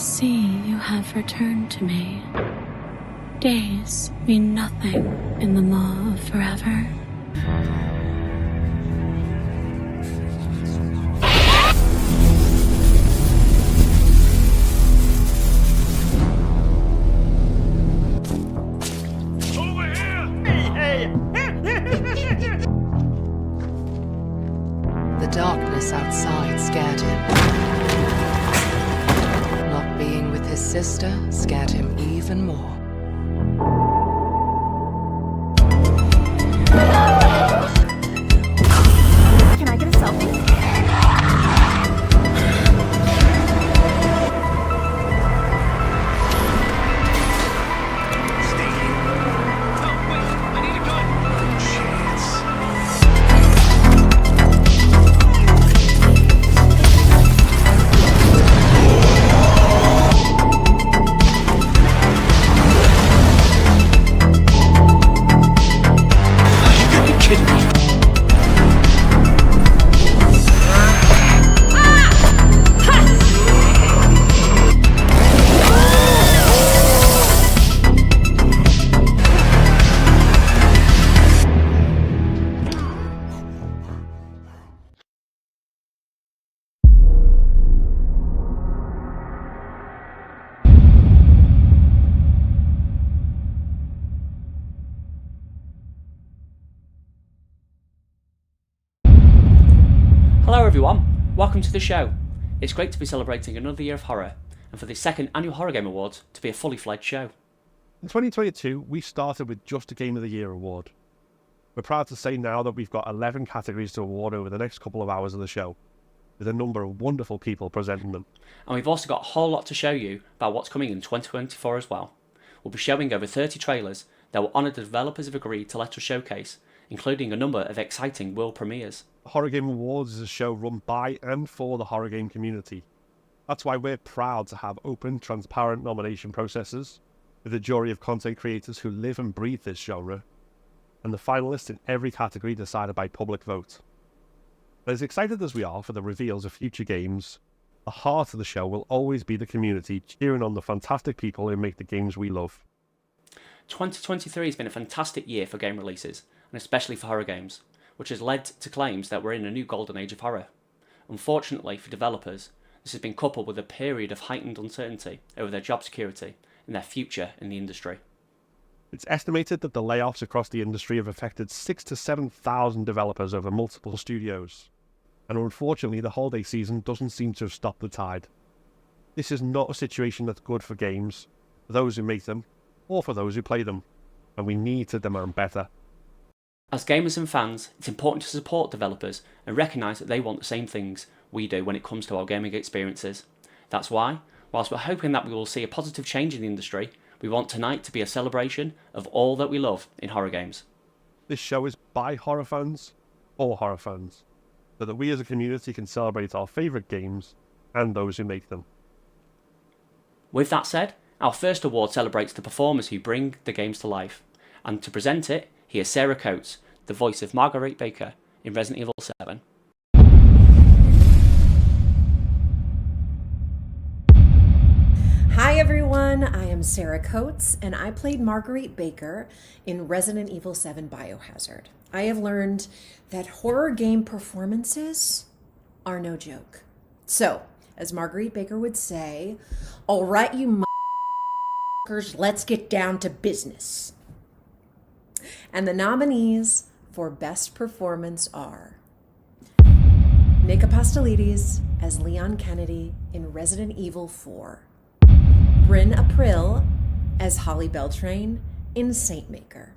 see you have returned to me. Days mean nothing in the maw of forever. The darkness outside scared him. Not being with his sister scared him even more. Can I get a selfie? Hello everyone, welcome to the show. It's great to be celebrating another year of horror, and for the second annual Horror Game Awards to be a fully fledged show. In 2022, we started with just a Game of the Year award. We're proud to say now that we've got 11 categories to award over the next couple of hours of the show, with a number of wonderful people presenting them. And we've also got a whole lot to show you about what's coming in 2024 as well. We'll be showing over 30 trailers that will honour the developers have agreed to let us showcase, including a number of exciting world premieres. Horror Game Awards is a show run by and for the horror game community. That's why we're proud to have open, transparent nomination processes, with a jury of content creators who live and breathe this genre, and the finalists in every category decided by public vote. As excited as we are for the reveals of future games, the heart of the show will always be the community cheering on the fantastic people who make the games we love. 2023 has been a fantastic year for game releases, and especially for horror games, which has led to claims that we're in a new golden age of horror. Unfortunately for developers, this has been coupled with a period of heightened uncertainty over their job security and their future in the industry. It's estimated that the layoffs across the industry have affected 6,000 to 7,000 developers over multiple studios, and unfortunately the holiday season doesn't seem to have stopped the tide. This is not a situation that's good for games, for those who make them, or for those who play them, and we need to demand better. As gamers and fans, it's important to support developers and recognise that they want the same things we do when it comes to our gaming experiences. That's why, whilst we're hoping that we will see a positive change in the industry, we want tonight to be a celebration of all that we love in horror games. This show is by horror fans, for horror fans, so that we as a community can celebrate our favourite games and those who make them. With that said, our first award celebrates the performers who bring the games to life, and to present it, here's Sara Coates, the voice of Marguerite Baker in Resident Evil 7. Hi everyone, I am Sara Coates, and I played Marguerite Baker in Resident Evil 7 Biohazard. I have learned that horror game performances are no joke. So, as Marguerite Baker would say, all right, you motherfuckers, let's get down to business. And the nominees for Best Performance are Nick Apostolides as Leon Kennedy in Resident Evil 4, Bryn April as Holly Beltrain in Saintmaker,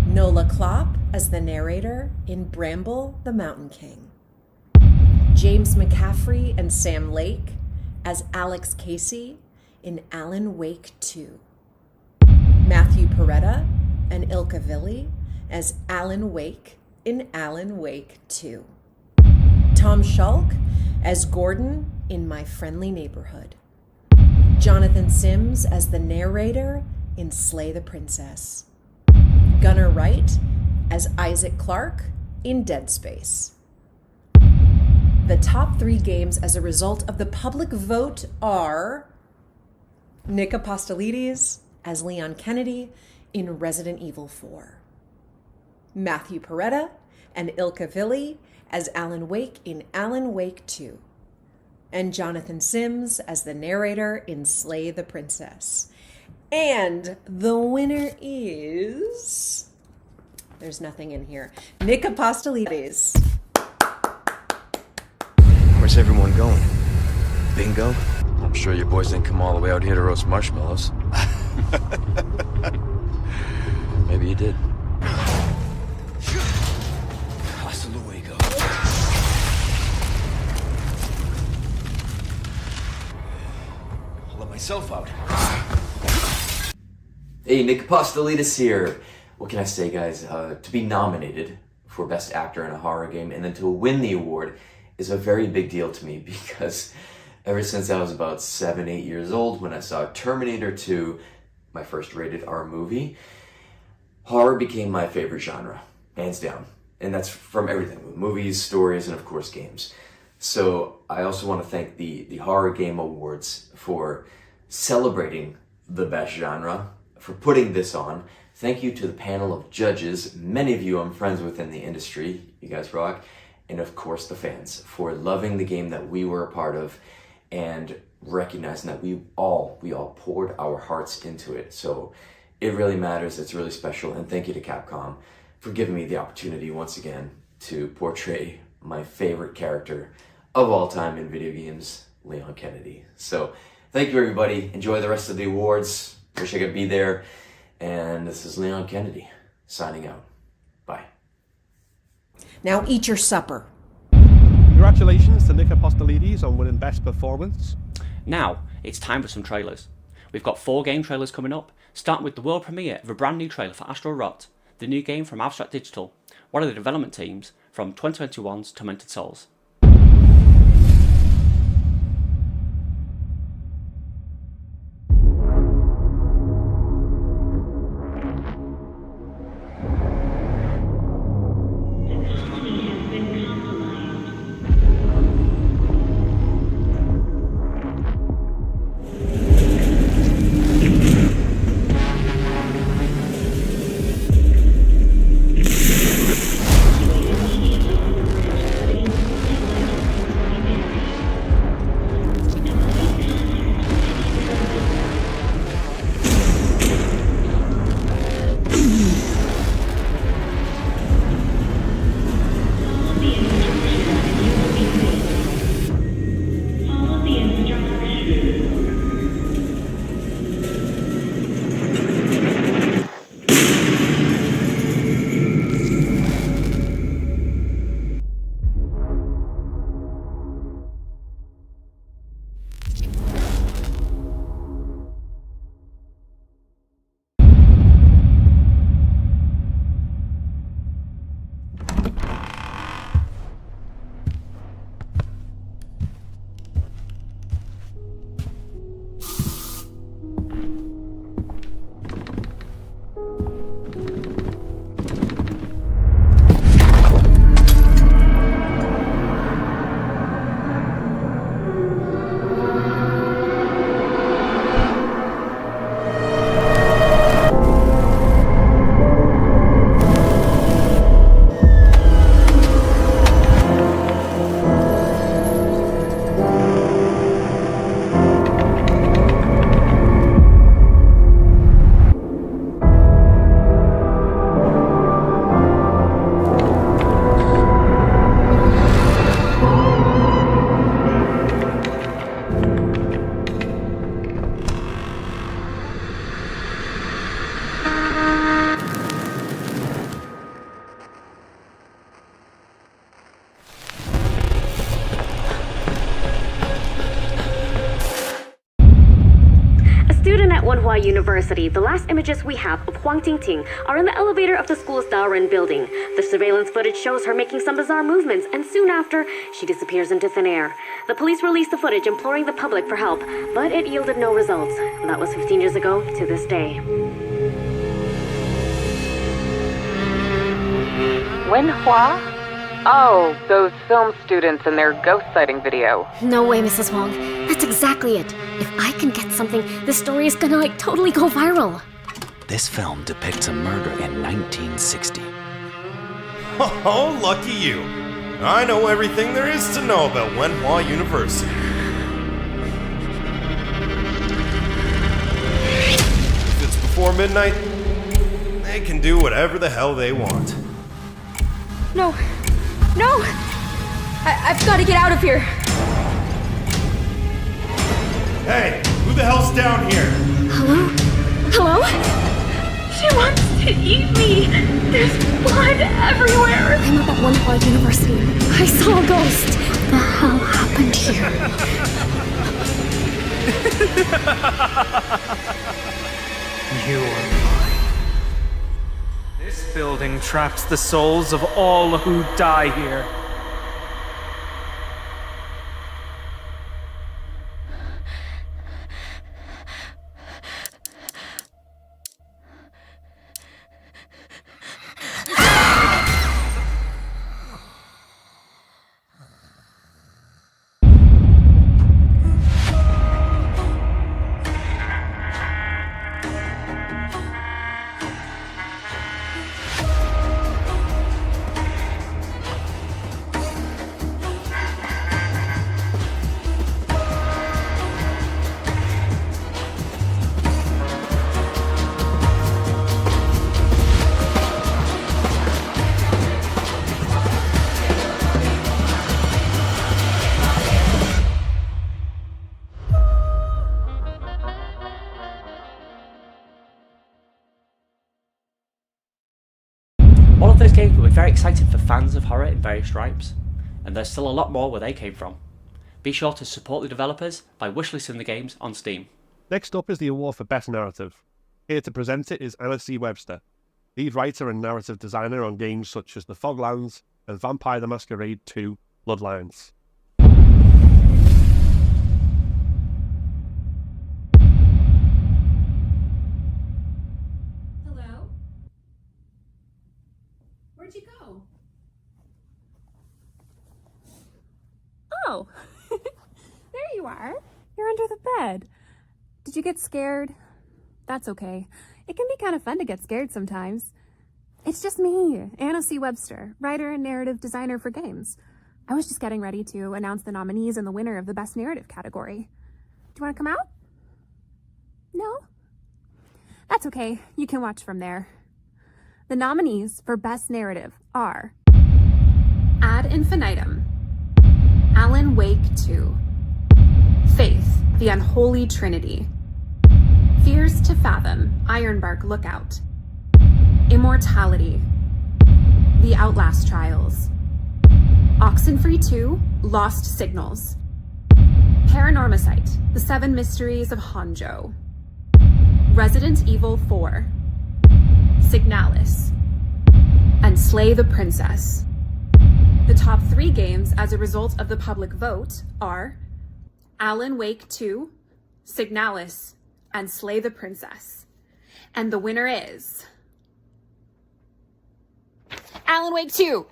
Nola Klopp as the narrator in Bramble the Mountain King, James McCaffrey and Sam Lake as Alex Casey in Alan Wake 2, Matthew Peretta and Ilka Villi as Alan Wake in Alan Wake 2, Tom Schalk as Gordon in My Friendly Neighborhood, Jonathan Sims as the narrator in Slay the Princess, Gunnar Wright as Isaac Clarke in Dead Space, The top 3 games as a result of the public vote are Nick Apostolides as Leon Kennedy in Resident Evil 4, Matthew Peretta and Ilka Villi as Alan Wake in Alan Wake 2, and Jonathan Sims as the narrator in Slay the Princess. And the winner is... There's nothing in here. Nick Apostolides. Where's everyone going? Bingo? I'm sure your boys didn't come all the way out here to roast marshmallows. Maybe you did. Hasta luego. I'll let myself out. Hey, Nick Apostolides here. What can I say, guys? To be nominated for Best Actor in a Horror Game and then to win the award is a very big deal to me because ever since I was about 7, 8 years old when I saw Terminator 2, my first rated R movie, horror became my favorite genre, hands down. And that's from everything, with movies, stories, and of course games. So I also want to thank the Horror Game Awards for celebrating the best genre, for putting this on. Thank you to the panel of judges, many of you I'm friends with in the industry, you guys rock, and of course the fans for loving the game that we were a part of and recognizing that we all poured our hearts into it. So it really matters, it's really special, and thank you to Capcom for giving me the opportunity once again to portray my favorite character of all time in video games, Leon Kennedy. So thank you everybody, enjoy the rest of the awards, wish I could be there, and this is Leon Kennedy signing out. Bye. Now eat your supper. Congratulations to Nick Apostolides on winning Best Performance. Now, it's time for some trailers. We've got 4 game trailers coming up, starting with the world premiere of a brand new trailer for Astro Rot, the new game from Abstract Digital, one of the development teams from 2021's Tormented Souls. University, the last images we have of Huang Tingting are in the elevator of the school's Daoren building. The surveillance footage shows her making some bizarre movements, and soon after, she disappears into thin air. The police released the footage imploring the public for help, but it yielded no results. That was 15 years ago to this day. Wenhua Oh, those film students and their ghost sighting video. No way, Mrs. Wong. That's exactly it. If I can get something, this story is gonna, totally go viral. This film depicts a murder in 1960. Oh, lucky you. I know everything there is to know about Wenhua University. If it's before midnight, they can do whatever the hell they want. No! I've got to get out of here! Hey, who the hell's down here? Hello? She wants to eat me! There's blood everywhere! I'm up at Wenhua University. I saw a ghost. What the hell happened here? You are mine. This building traps the souls of all who die here. All of those games will be very exciting for fans of horror in various stripes, and there's still a lot more where they came from. Be sure to support the developers by wishlisting the games on Steam. Next up is the award for Best Narrative. Here to present it is Anna C. Webster, lead writer and narrative designer on games such as The Foglands and Vampire the Masquerade 2: Bloodlines. Hello? Where'd you go? Oh, there you are. You're under the bed. Did you get scared? That's okay. It can be kind of fun to get scared sometimes. It's just me, Anna C. Webster, writer and narrative designer for games. I was just getting ready to announce the nominees and the winner of the Best Narrative category. Do you want to come out? No? That's okay. You can watch from there. The nominees for Best Narrative are Ad Infinitum, Alan Wake 2, Faith, the Unholy Trinity, Fears to Fathom, Ironbark Lookout, Immortality, The Outlast Trials, Oxenfree 2, Lost Signals, Paranormicite, The Seven Mysteries of Honjo, Resident Evil 4, Signalis, and Slay the Princess. The top 3 games as a result of the public vote are Alan Wake 2, Signalis, and Slay the Princess. And the winner is Alan Wake 2!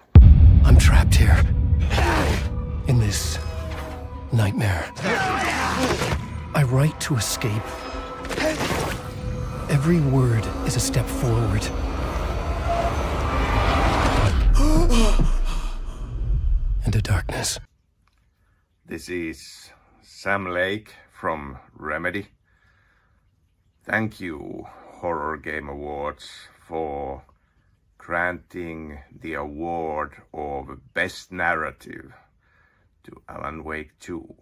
I'm trapped here. In this nightmare. I write to escape. Every word is a step forward. Into darkness. This is Sam Lake from Remedy. Thank you, Horror Game Awards, for granting the award of Best Narrative to Alan Wake 2.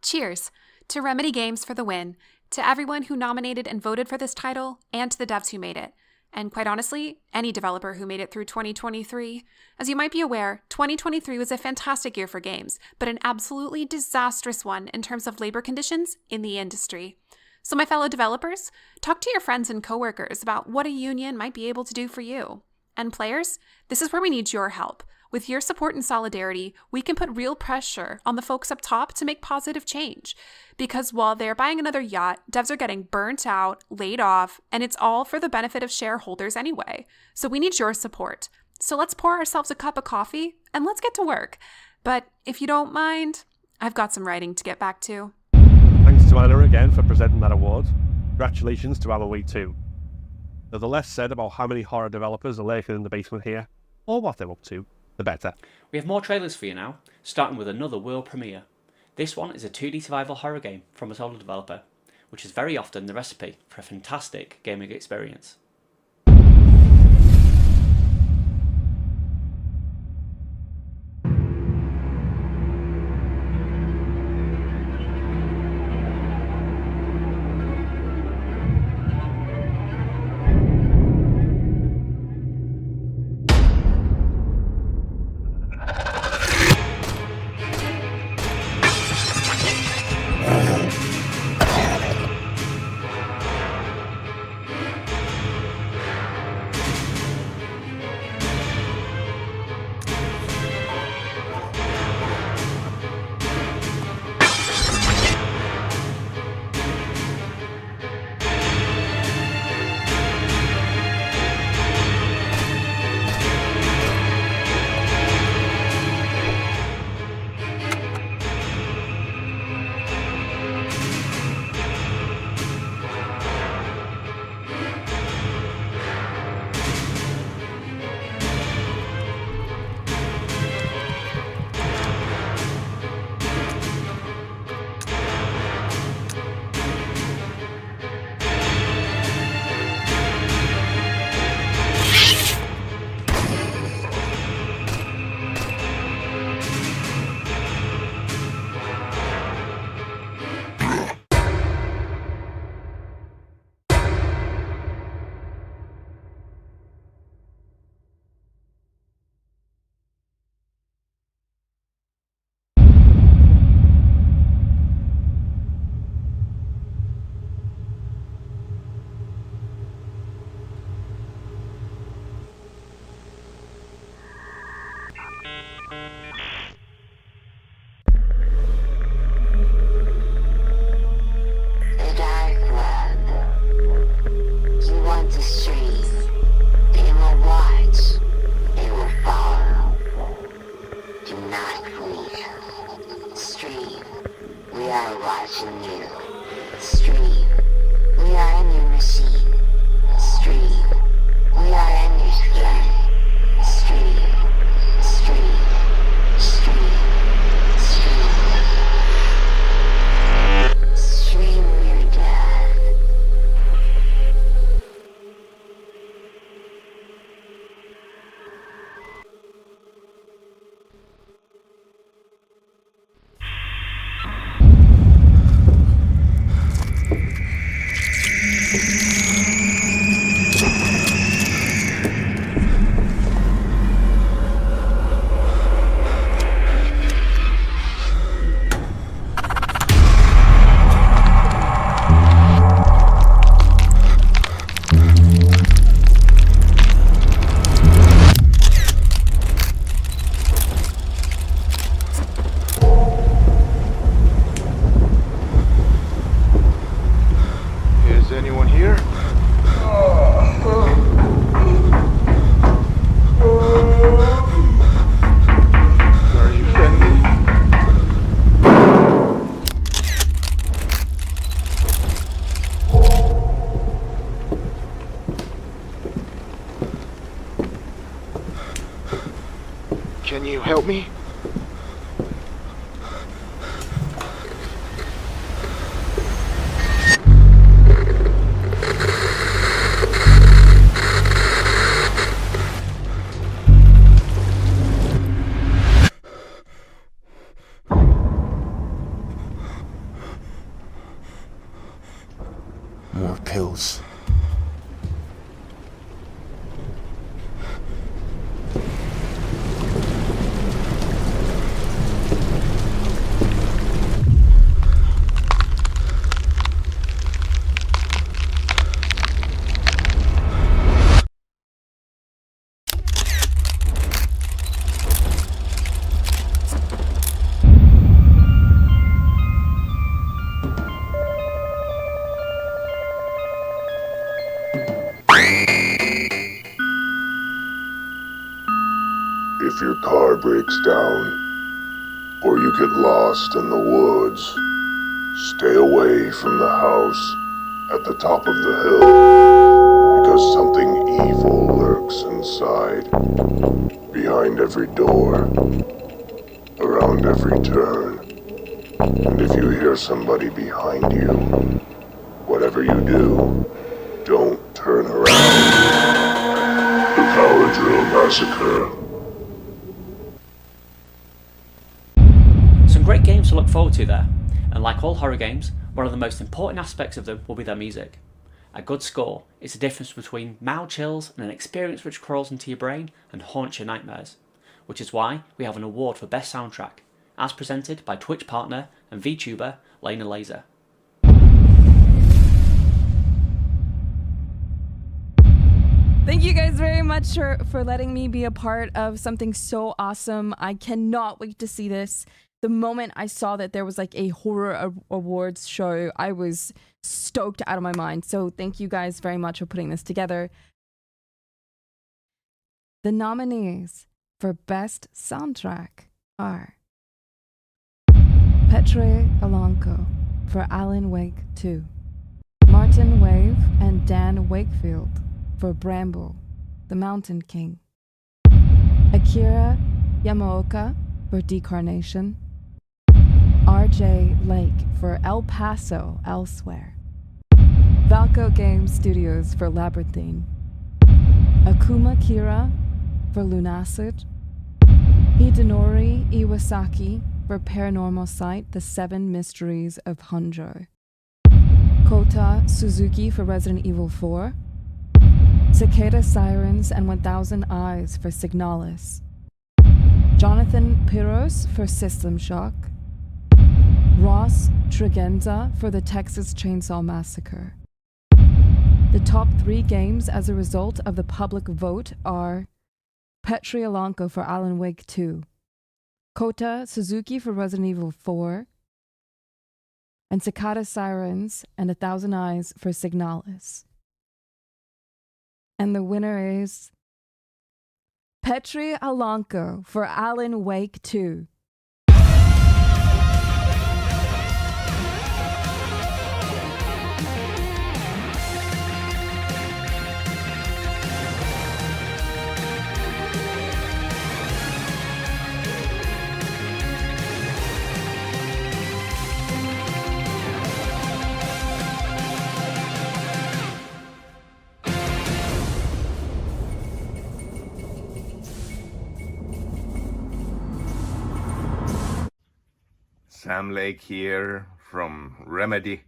Cheers to Remedy Games for the win, to everyone who nominated and voted for this title, and to the devs who made it. And quite honestly, any developer who made it through 2023. As you might be aware, 2023 was a fantastic year for games, but an absolutely disastrous one in terms of labor conditions in the industry. So my fellow developers, talk to your friends and coworkers about what a union might be able to do for you. And players, this is where we need your help. With your support and solidarity, we can put real pressure on the folks up top to make positive change. Because while they're buying another yacht, devs are getting burnt out, laid off, and it's all for the benefit of shareholders anyway. So we need your support. So let's pour ourselves a cup of coffee and let's get to work. But if you don't mind, I've got some writing to get back to. Thanks to Anna again for presenting that award. Congratulations to Améliane too. Now, the less said about how many horror developers are lurking in the basement here, or what they're up to, the better. We have more trailers for you now, starting with another world premiere. This one is a 2D survival horror game from a solo developer, which is very often the recipe for a fantastic gaming experience. Can you help me? More pills. breaks down, or you get lost in the woods, stay away from the house at the top of the hill, because something evil lurks inside, behind every door, around every turn. And if you hear somebody behind you, whatever you do, don't turn around. The Power Drill Massacre. Some great games to look forward to there, and like all horror games, one of the most important aspects of them will be their music. A good score is the difference between mild chills and an experience which crawls into your brain and haunts your nightmares, which is why we have an award for Best Soundtrack, as presented by Twitch partner and VTuber Layna Lazar. Thank you guys very much for letting me be a part of something so awesome. I cannot wait to see this. The moment I saw that there was like a horror awards show, I was stoked out of my mind. So thank you guys very much for putting this together. The nominees for Best Soundtrack are Petri Alonco for Alan Wake 2, Martin Wave and Dan Wakefield for Bramble, The Mountain King, Akira Yamaoka for Decarnation, RJ Lake for El Paso Elsewhere, Valco Game Studios for Labyrinthine, Akuma Kira for Lunacid, Hidenori Iwasaki for Paranormal Site, The Seven Mysteries of Honjo, Kota Suzuki for Resident Evil 4, Cicada Sirens and 1000 Eyes for Signalis, Jonathan Piros for System Shock, Ross Tregenza for the Texas Chainsaw Massacre. The top 3 games as a result of the public vote are Petri Alonco for Alan Wake 2, Kota Suzuki for Resident Evil 4, and Cicada Sirens and 1000 Eyes for Signalis. And the winner is Petri Alonco for Alan Wake 2. Sam Lake here from Remedy.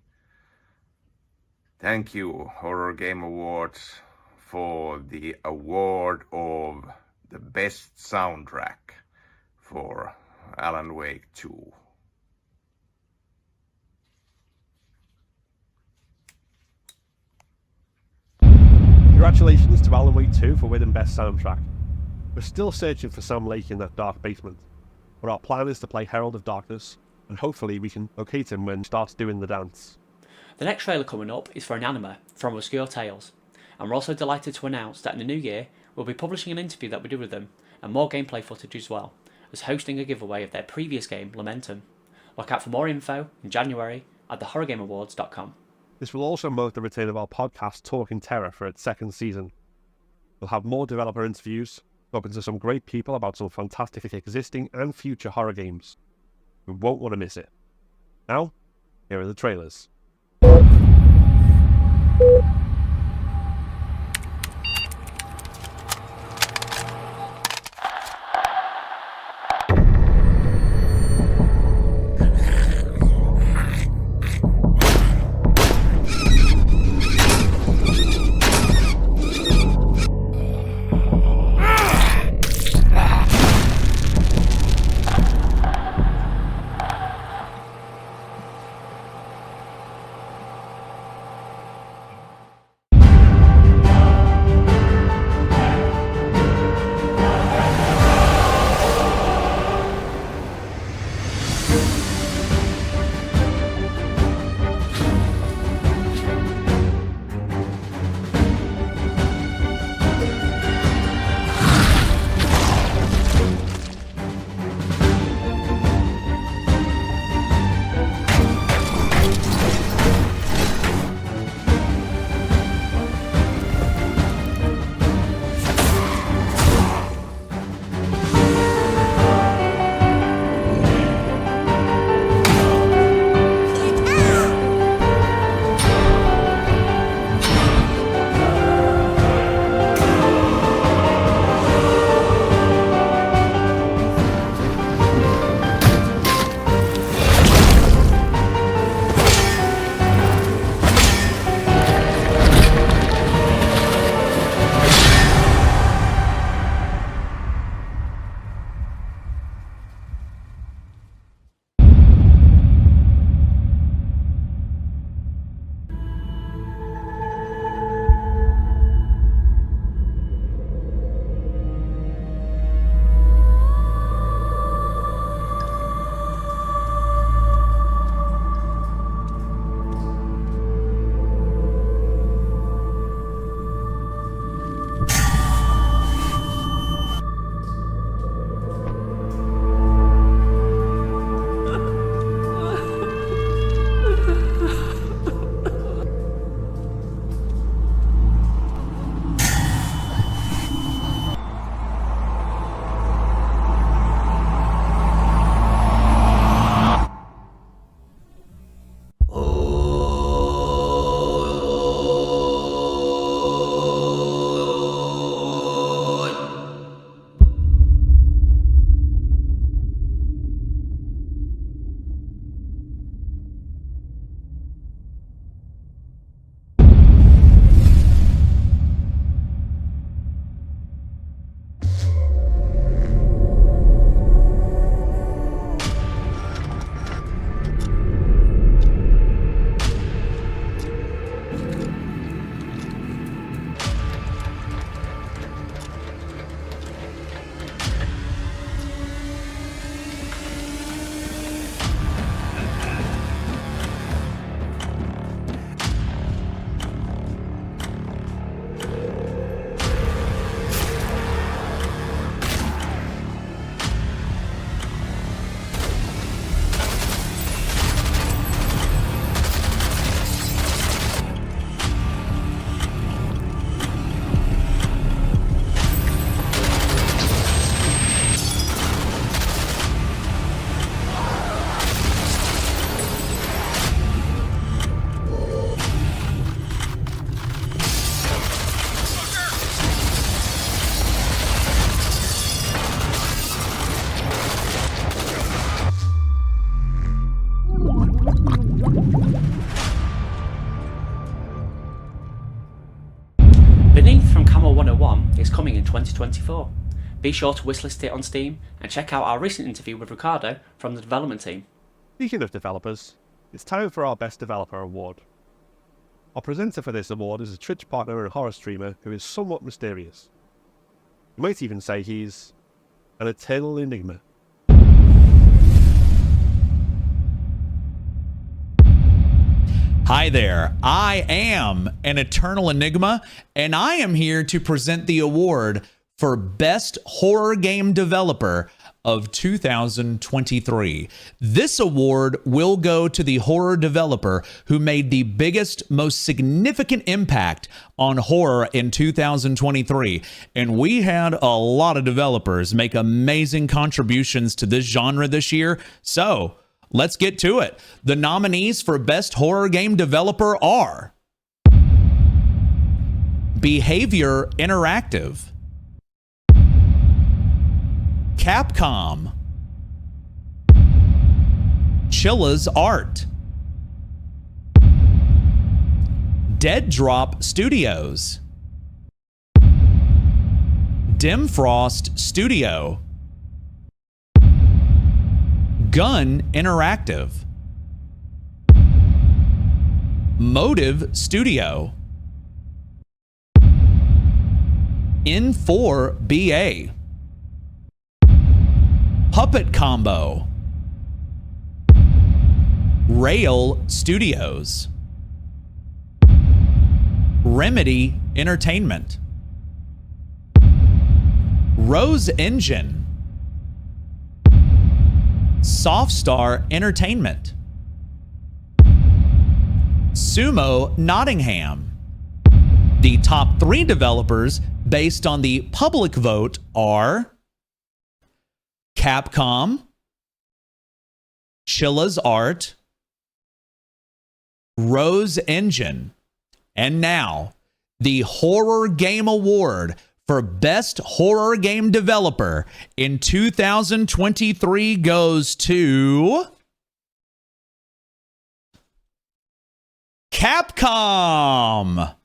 Thank you, Horror Game Awards, for the award of the best soundtrack for Alan Wake 2. Congratulations to Alan Wake 2 for winning Best Soundtrack. We're still searching for Sam Lake in that dark basement, but our plan is to play Herald of Darkness, and hopefully we can locate him when he starts doing the dance. The next trailer coming up is for an anime from Obscure Tales, and we're also delighted to announce that in the new year we'll be publishing an interview that we did with them, and more gameplay footage as well, as hosting a giveaway of their previous game, Lamentum. Look out for more info in January at thehorrorgameawards.com. This will also mark the return of our podcast Talking Terror for its second season. We'll have more developer interviews, talking to some great people about some fantastic existing and future horror games. We won't want to miss it. Now, here are the trailers. 2024. Be sure to wishlist it on Steam and check out our recent interview with Ricardo from the development team. Speaking of developers, it's time for our Best Developer Award. Our presenter for this award is a Twitch partner and horror streamer who is somewhat mysterious. You might even say he's an eternal enigma. Hi there, I am an eternal enigma, and I am here to present the award for Best Horror Game Developer of 2023. This award will go to the horror developer who made the biggest, most significant impact on horror in 2023. And we had a lot of developers make amazing contributions to this genre this year. So let's get to it. The nominees for Best Horror Game Developer are Behavior Interactive, Capcom, Chilla's Art, Dead Drop Studios, Dim Frost Studio, Gun Interactive, Motive Studio, N4BA, Puppet Combo, Rail Studios, Remedy Entertainment, Rose Engine, Softstar Entertainment, Sumo Nottingham. The top 3 developers based on the public vote are Capcom, Chilla's Art, Rose Engine. And now, the Horror Game Award for Best Horror Game Developer in 2023 goes to Capcom.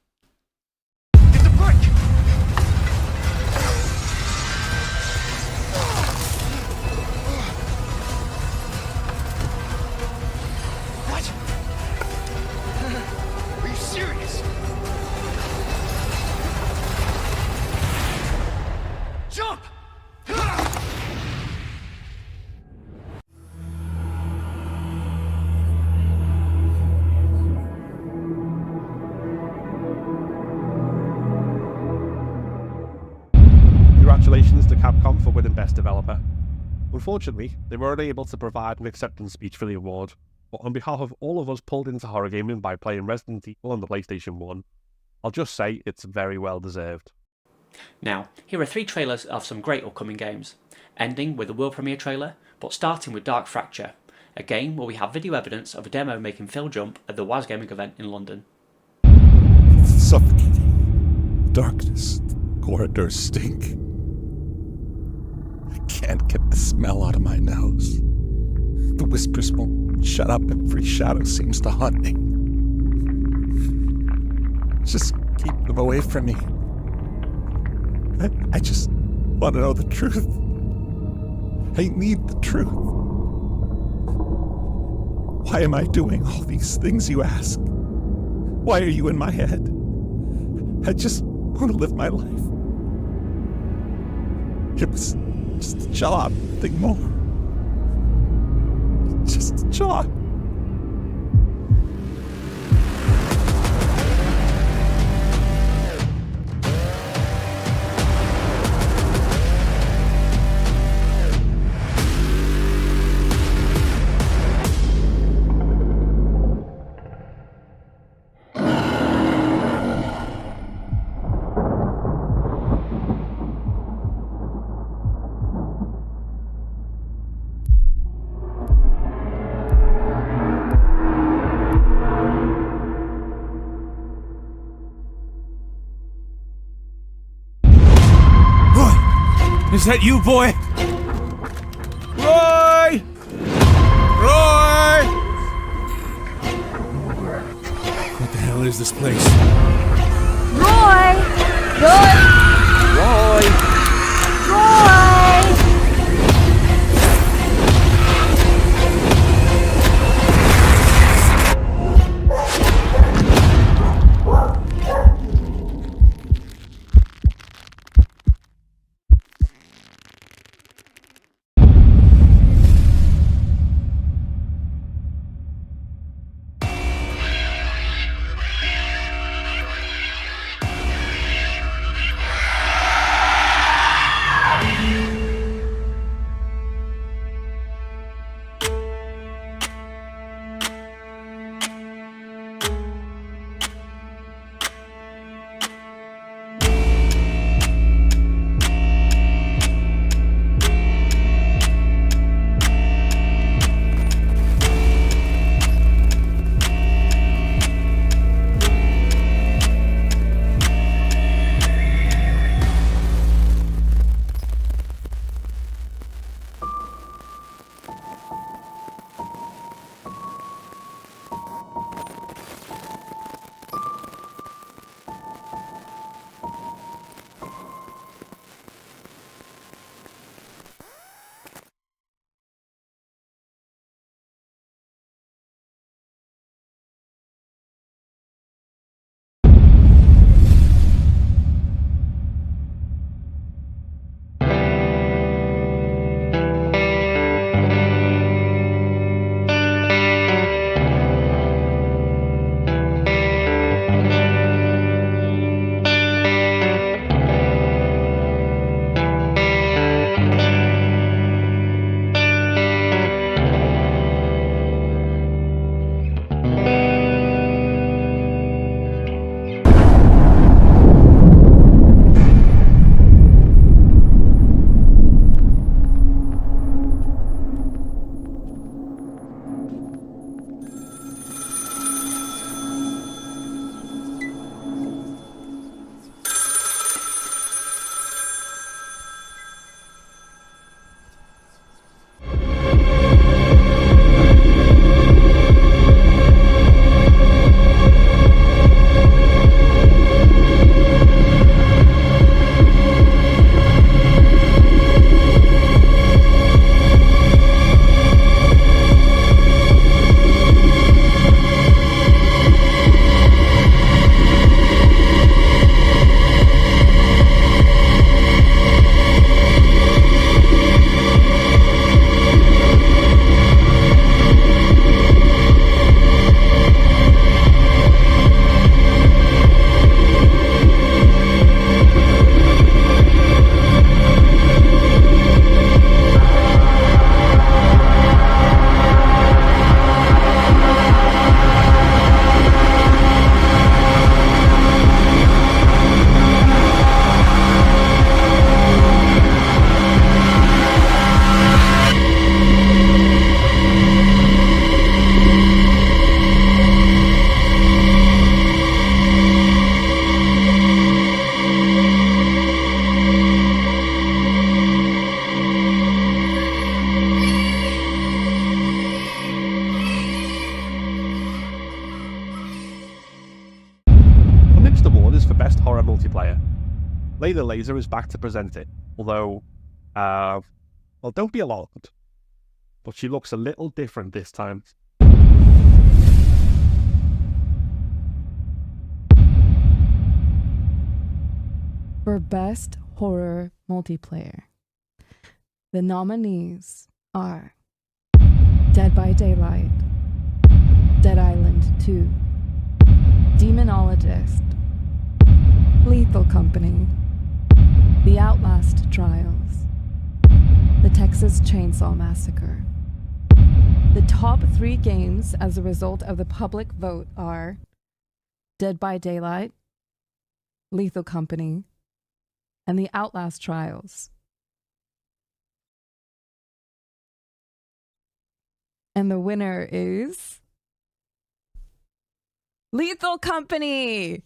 Jump! Congratulations to Capcom for winning Best Developer. Unfortunately, they were unable to provide an acceptance speech for the award, but on behalf of all of us pulled into horror gaming by playing Resident Evil on the PlayStation 1, I'll just say it's very well deserved. Now, here are 3 trailers of some great upcoming games, ending with a world premiere trailer, but starting with Dark Fracture, a game where we have video evidence of a demo making Phil jump at the WAS Gaming event in London. It's suffocating. Darkness. Corridors stink. I can't get the smell out of my nose. The whispers won't shut up. Every shadow seems to haunt me. Just keep them away from me. I just want to know the truth. I need the truth. Why am I doing all these things, you ask? Why are you in my head? I just want to live my life. It was just a job, nothing more. Just a job. Is that you, boy? Roy! Roy! What the hell is this place? Roy! Roy! Roy! multiplayer. Layna Lazar is back to present it, although, well, don't be alarmed, but she looks a little different this time. For Best Horror Multiplayer, the nominees are Dead by Daylight, Dead Island 2, Demonologist, Lethal Company, The Outlast Trials, The Texas Chainsaw Massacre. The top 3 games as a result of the public vote are Dead by Daylight, Lethal Company, and The Outlast Trials. And the winner is Lethal Company!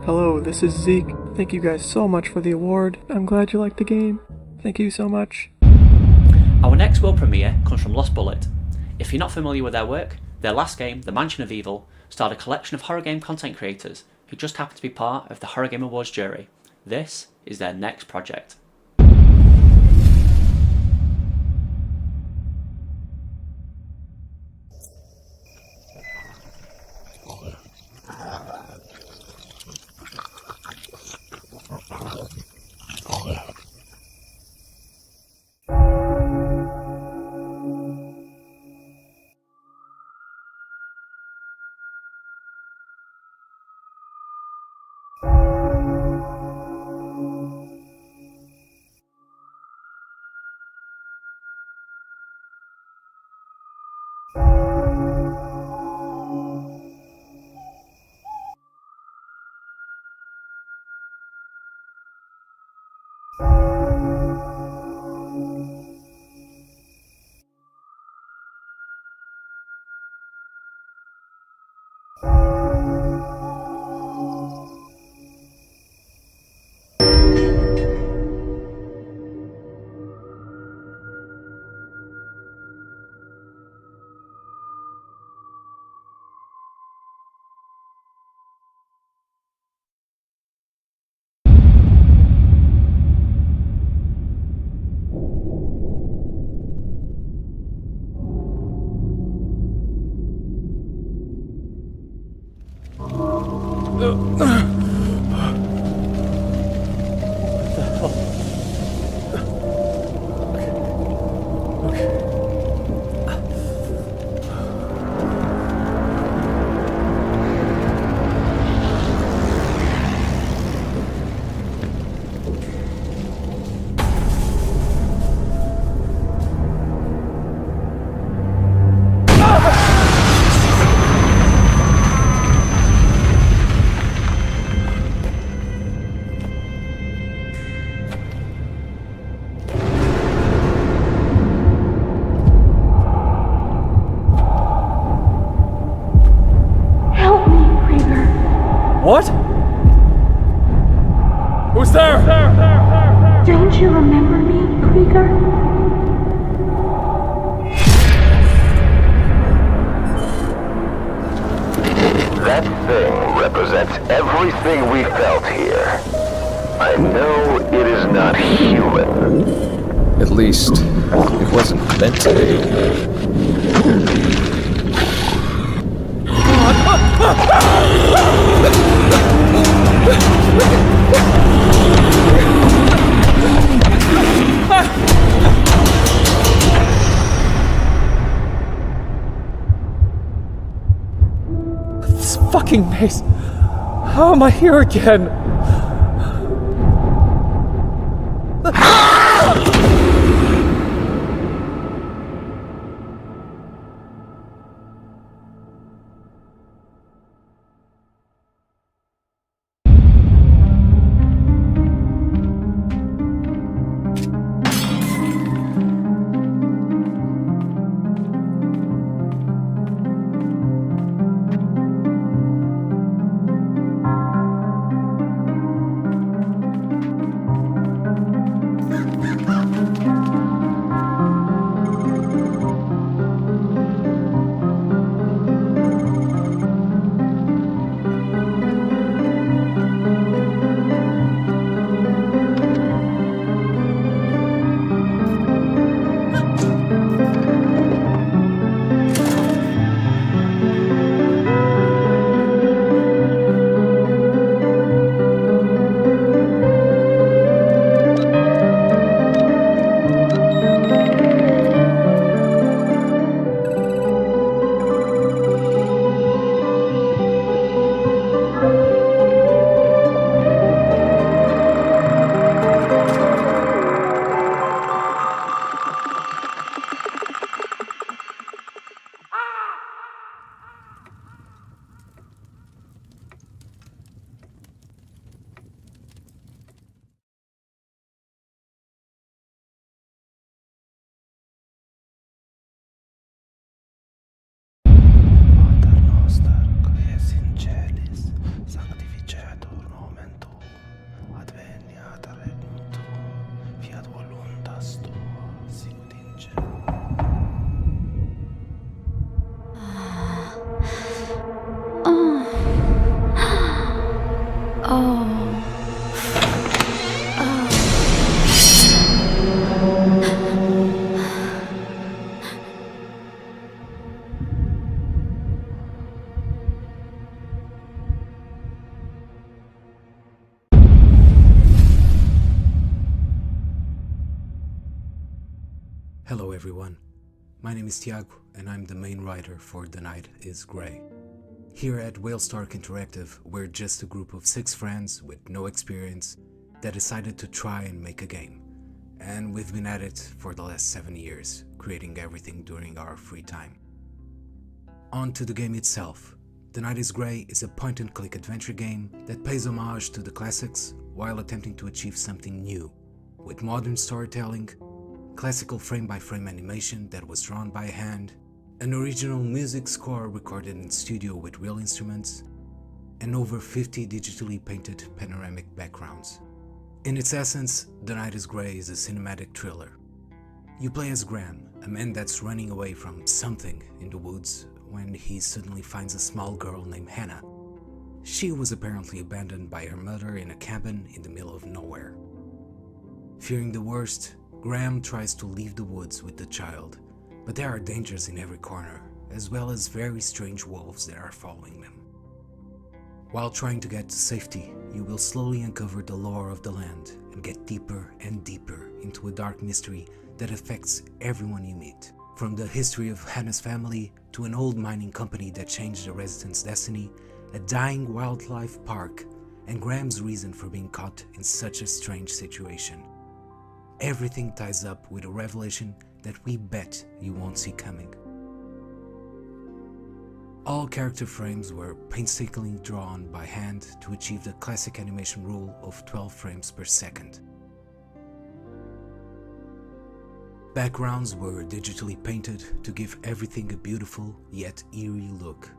Hello, this is Zeke. Thank you guys so much for the award. I'm glad you liked the game. Thank you so much. Our next world premiere comes from Lost Bullet. If you're not familiar with their work, their last game, The Mansion of Evil, starred a collection of horror game content creators who just happened to be part of the Horror Game Awards jury. This is their next project. What? Who's there? Don't you remember me, Krieger? That thing represents everything we felt here. I know it is not human. At least, it wasn't meant to be. This fucking maze. How am I here again? Hello everyone, my name is Tiago and I'm the main writer for The Night is Grey. Here at Webster Interactive, we're just a group of 6 friends with no experience that decided to try and make a game. And we've been at it for the last 7 years, creating everything during our free time. On to the game itself. The Night is Grey is a point-and-click adventure game that pays homage to the classics while attempting to achieve something new, with modern storytelling, classical frame-by-frame animation that was drawn by hand, an original music score recorded in studio with real instruments, and over 50 digitally painted panoramic backgrounds. In its essence, The Night is Grey is a cinematic thriller. You play as Graham, a man that's running away from something in the woods when he suddenly finds a small girl named Hannah. She was apparently abandoned by her mother in a cabin in the middle of nowhere. Fearing the worst, Graham tries to leave the woods with the child, but there are dangers in every corner, as well as very strange wolves that are following them. While trying to get to safety, you will slowly uncover the lore of the land and get deeper and deeper into a dark mystery that affects everyone you meet. From the history of Hannah's family to an old mining company that changed the residents' destiny, a dying wildlife park, and Graham's reason for being caught in such a strange situation. Everything ties up with a revelation that we bet you won't see coming. All character frames were painstakingly drawn by hand to achieve the classic animation rule of 12 frames per second. Backgrounds were digitally painted to give everything a beautiful yet eerie look.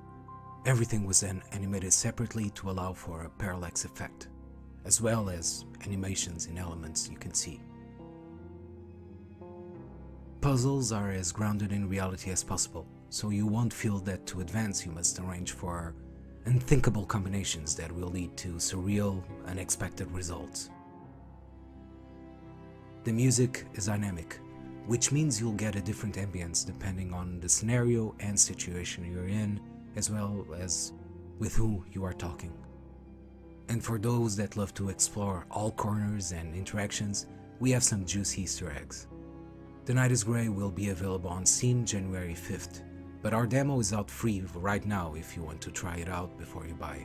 Everything was then animated separately to allow for a parallax effect, as well as animations in elements you can see. Puzzles are as grounded in reality as possible, so you won't feel that to advance you must arrange for unthinkable combinations that will lead to surreal, unexpected results. The music is dynamic, which means you'll get a different ambience depending on the scenario and situation you're in, as well as with who you are talking. And for those that love to explore all corners and interactions, we have some juicy Easter eggs. The Night is Grey will be available on Steam January 5th, but our demo is out free right now if you want to try it out before you buy.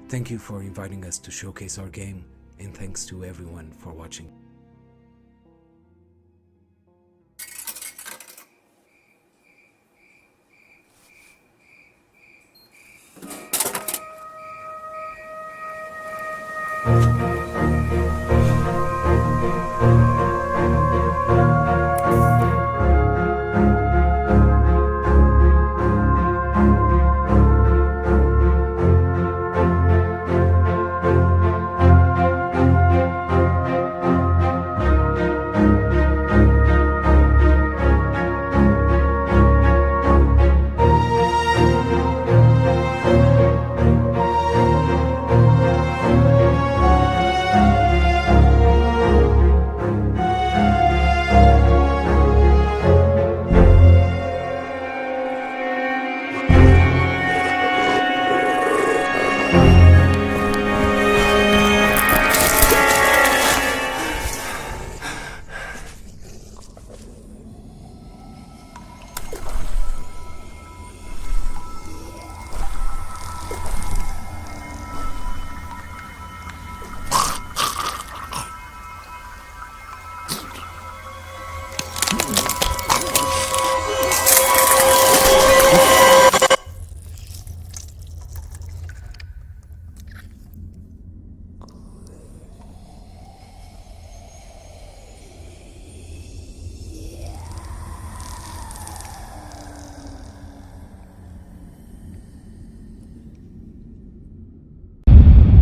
Thank you for inviting us to showcase our game, and thanks to everyone for watching.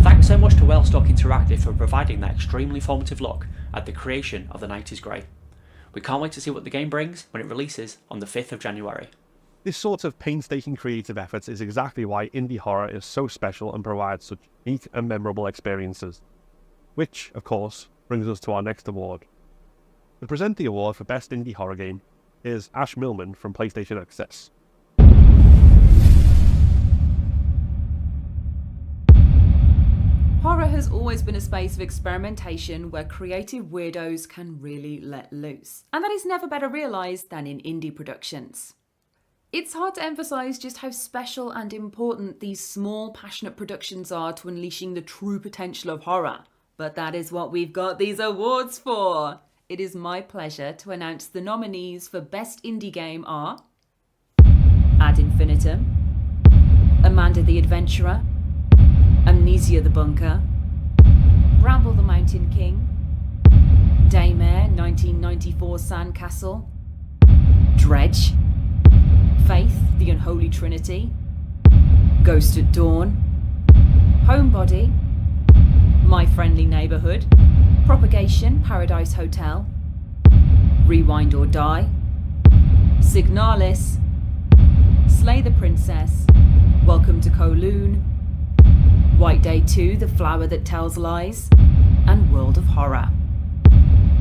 Thanks so much to Webster Interactive for providing that extremely formative look at the creation of The Night is Grey. We can't wait to see what the game brings when it releases on the 5th of January. This sort of painstaking creative effort is exactly why indie horror is so special and provides such unique and memorable experiences. Which, of course, brings us to our next award. To present the award for Best Indie Horror Game is Ash Millman from PlayStation Access. Horror has always been a space of experimentation where creative weirdos can really let loose. And that is never better realised than in indie productions. It's hard to emphasise just how special and important these small, passionate productions are to unleashing the true potential of horror. But that is what we've got these awards for. It is my pleasure to announce the nominees for Best Indie Game are Ad Infinitum, Amanda the Adventurer, Amnesia the Bunker, Bramble the Mountain King, Daymare 1994 Sandcastle, Dredge, Faith the Unholy Trinity, Ghost at Dawn, Homebody, My Friendly Neighbourhood, Propagation Paradise Hotel, Rewind or Die, Signalis, Slay the Princess, Welcome to Kowloon, White Day 2, The Flower That Tells Lies, and World of Horror.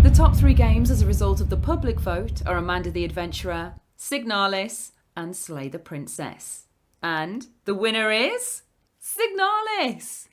The top 3 games as a result of the public vote are Amanda the Adventurer, Signalis, and Slay the Princess. And the winner is Signalis!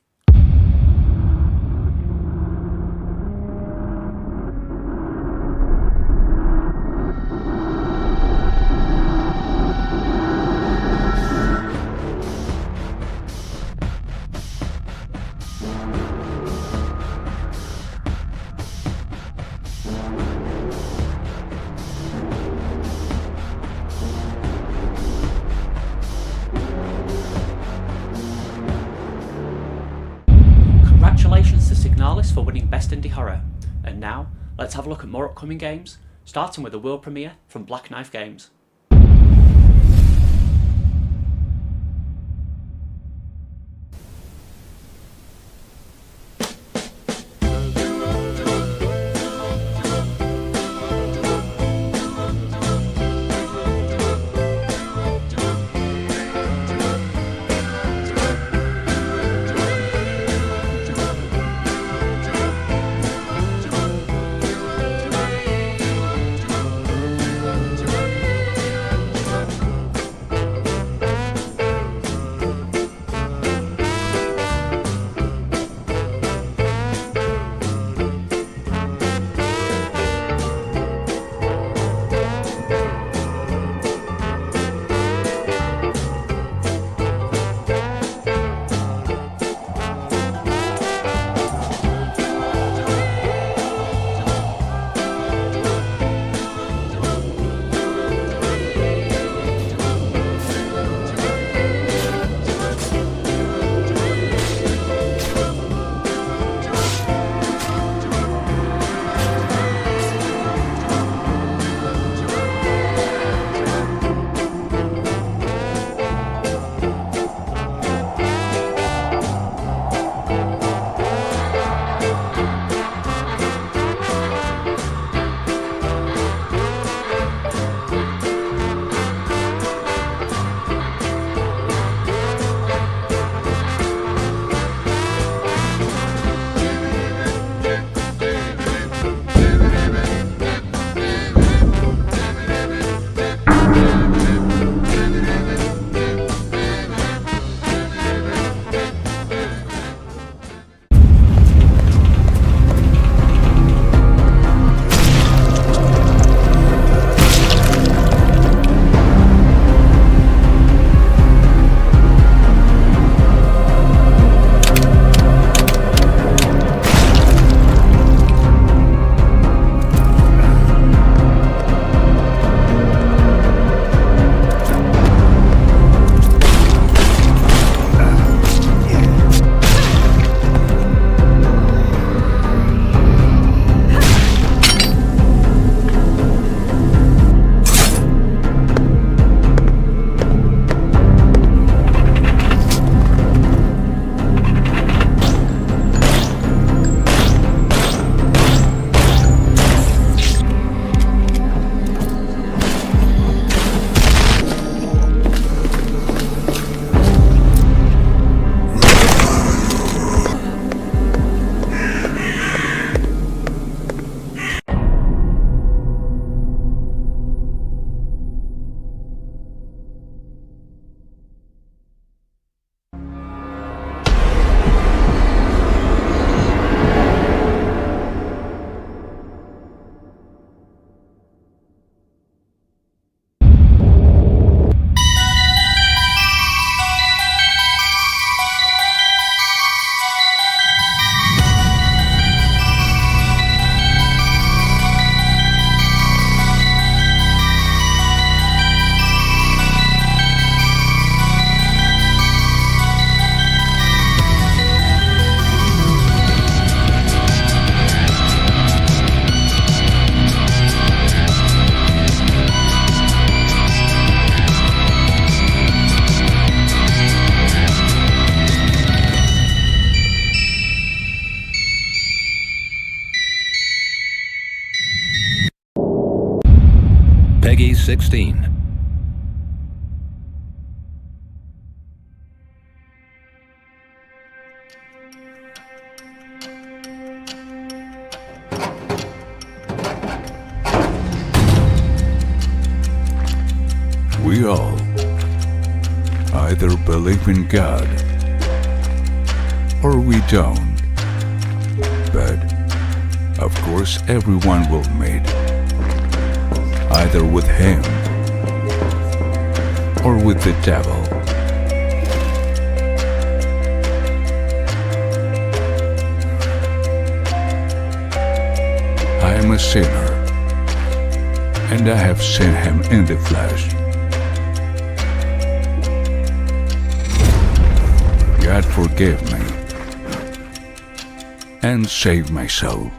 Congratulations to Signalis for winning Best Indie Horror. And now, let's have a look at more upcoming games, starting with a world premiere from Black Knife Games. Peggy 16. We all either believe in God or we don't. But of course everyone will meet, either with him or with the devil. I am a sinner, and I have seen him in the flesh. God forgive me and save my soul.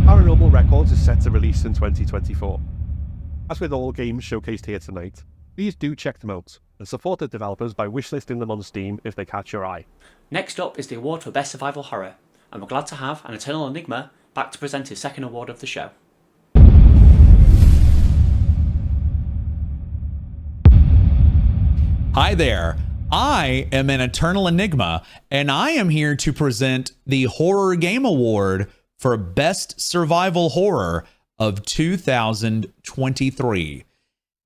Paranormal Records is set to release in 2024. As with all games showcased here tonight, please do check them out and support the developers by wishlisting them on Steam if they catch your eye. Next up is the award for Best Survival Horror, and we're glad to have AnEternalEnigma back to present his second award of the show. Hi there. I am AnEternalEnigma, and I am here to present the Horror Game Award for Best Survival Horror of 2023.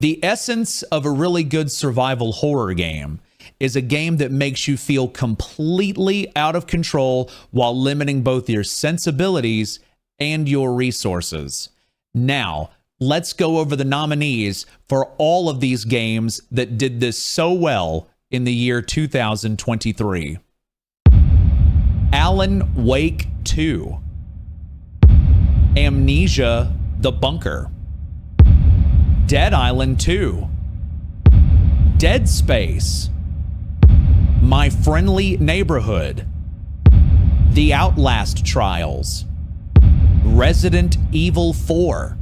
The essence of a really good survival horror game is a game that makes you feel completely out of control while limiting both your sensibilities and your resources. Now, let's go over the nominees for all of these games that did this so well in the year 2023. Alan Wake 2. Amnesia: The Bunker. Dead Island 2. Dead Space. My Friendly Neighborhood. The Outlast Trials. Resident Evil 4.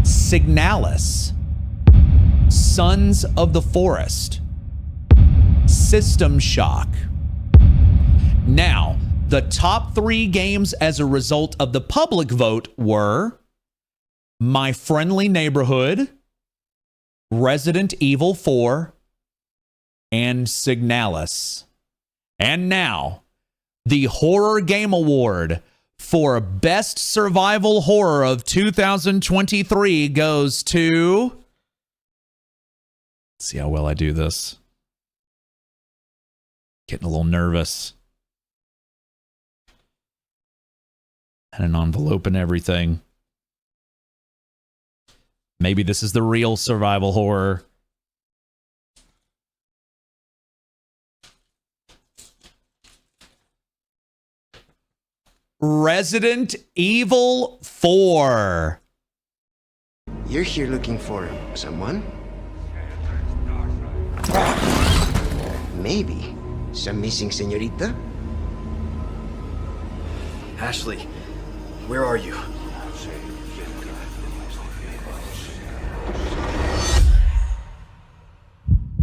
Signalis. Sons of the Forest. System Shock. Now, the top 3 games as a result of the public vote were My Friendly Neighborhood, Resident Evil 4, and Signalis. And now, the Horror Game Award for Best Survival Horror of 2023 goes to... Let's see how well I do this. Getting a little nervous. And an envelope and everything. Maybe this is the real survival horror. Resident Evil 4. You're here looking for someone? Maybe. Some missing señorita? Ashley, where are you?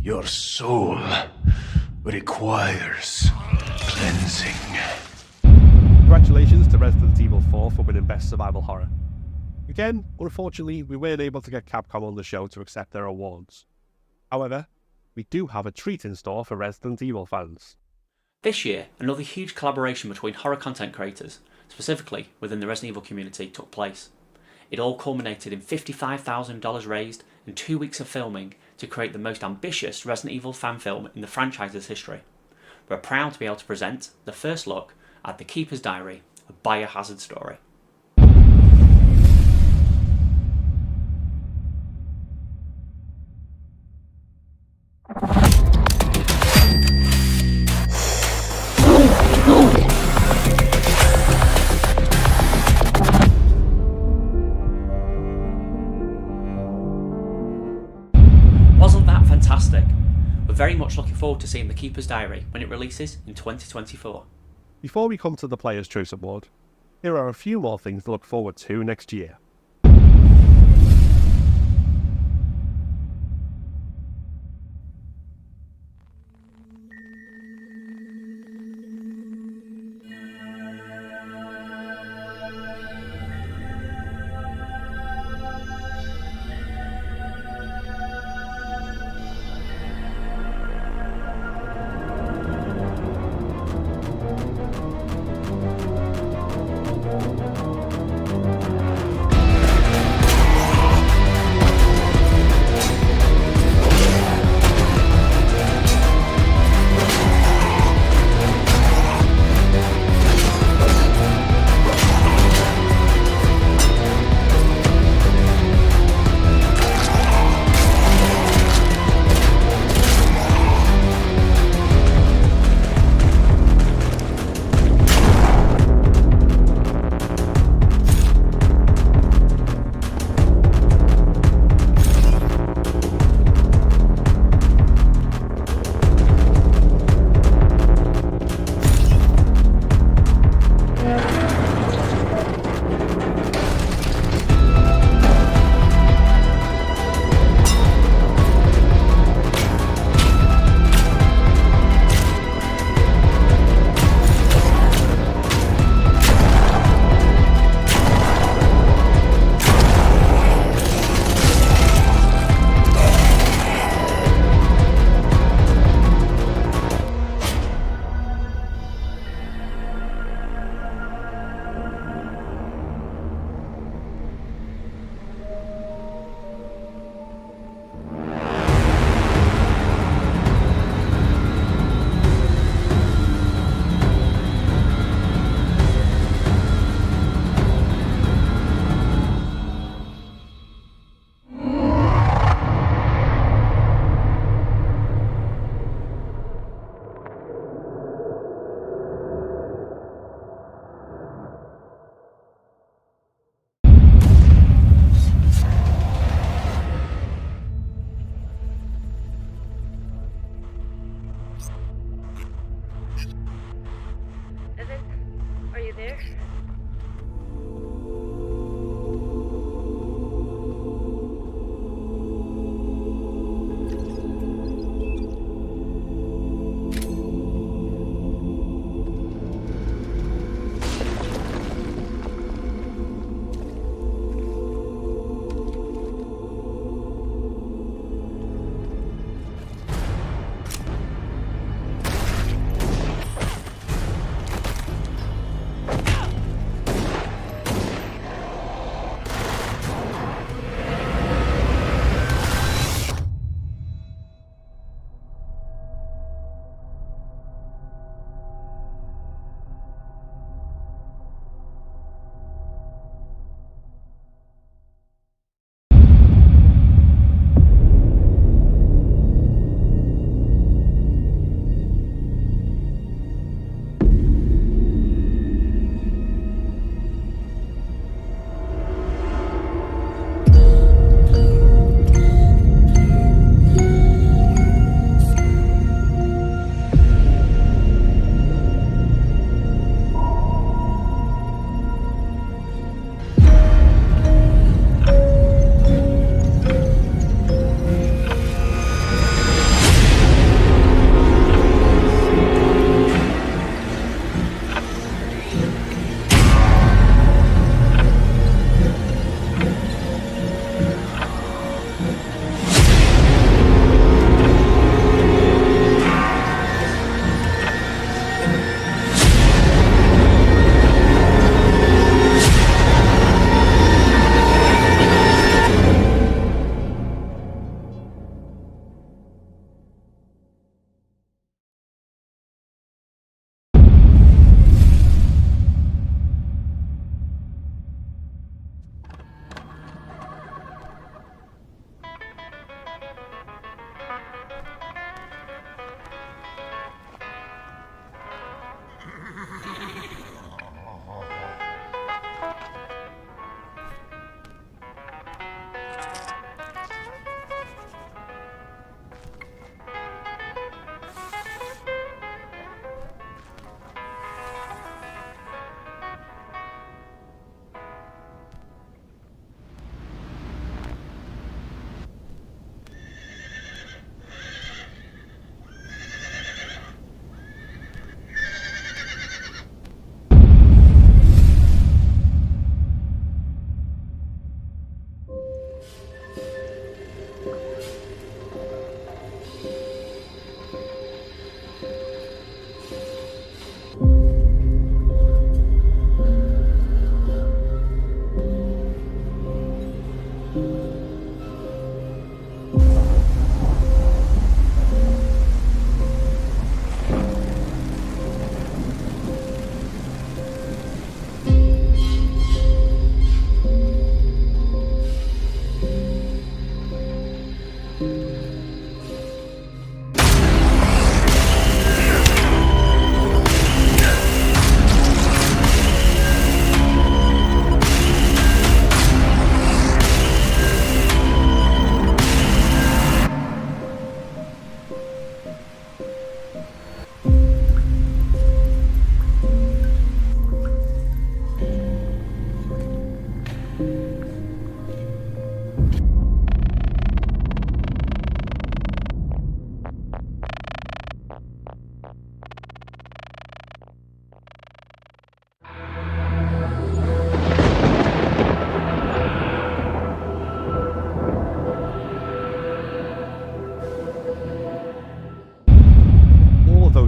Your soul requires cleansing. Congratulations to Resident Evil 4 for winning Best Survival Horror. Again, unfortunately, we weren't able to get Capcom on the show to accept their awards. However, we do have a treat in store for Resident Evil fans. This year, another huge collaboration between horror content creators, specifically within the Resident Evil community, took place. It all culminated in $55,000 raised and 2 weeks of filming to create the most ambitious Resident Evil fan film in the franchise's history. We're proud to be able to present the first look at The Keeper's Diary, a biohazard story. Wasn't that fantastic? We're very much looking forward to seeing The Keeper's Diary when it releases in 2024. Before we come to the Player's Choice Award, here are a few more things to look forward to next year.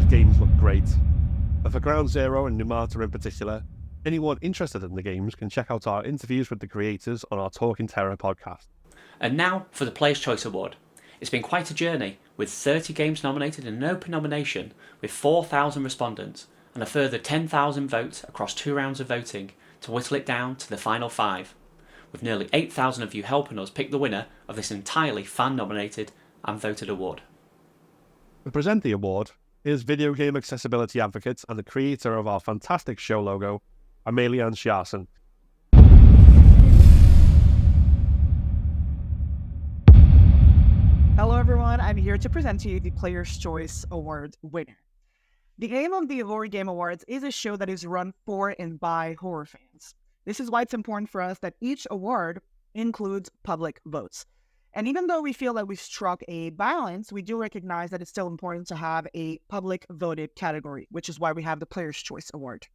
Both games look great, but for Ground Zero and Numata in particular, anyone interested in the games can check out our interviews with the creators on our Talking Terror podcast. And now for the Player's Choice Award. It's been quite a journey, with 30 games nominated in an open nomination, with 4,000 respondents, and a further 10,000 votes across 2 rounds of voting to whittle it down to the final 5, with nearly 8,000 of you helping us pick the winner of this entirely fan-nominated and voted award. To present the award is video game accessibility advocate and the creator of our fantastic show logo, Améliane Chiasson. Hello everyone, I'm here to present to you the Player's Choice Award winner. The aim of the Horror Game Awards is a show that is run for and by horror fans. This is why it's important for us that each award includes public votes. And even though we feel that we've struck a balance, we do recognize that it's still important to have a public voted category, which is why we have the Player's Choice Award.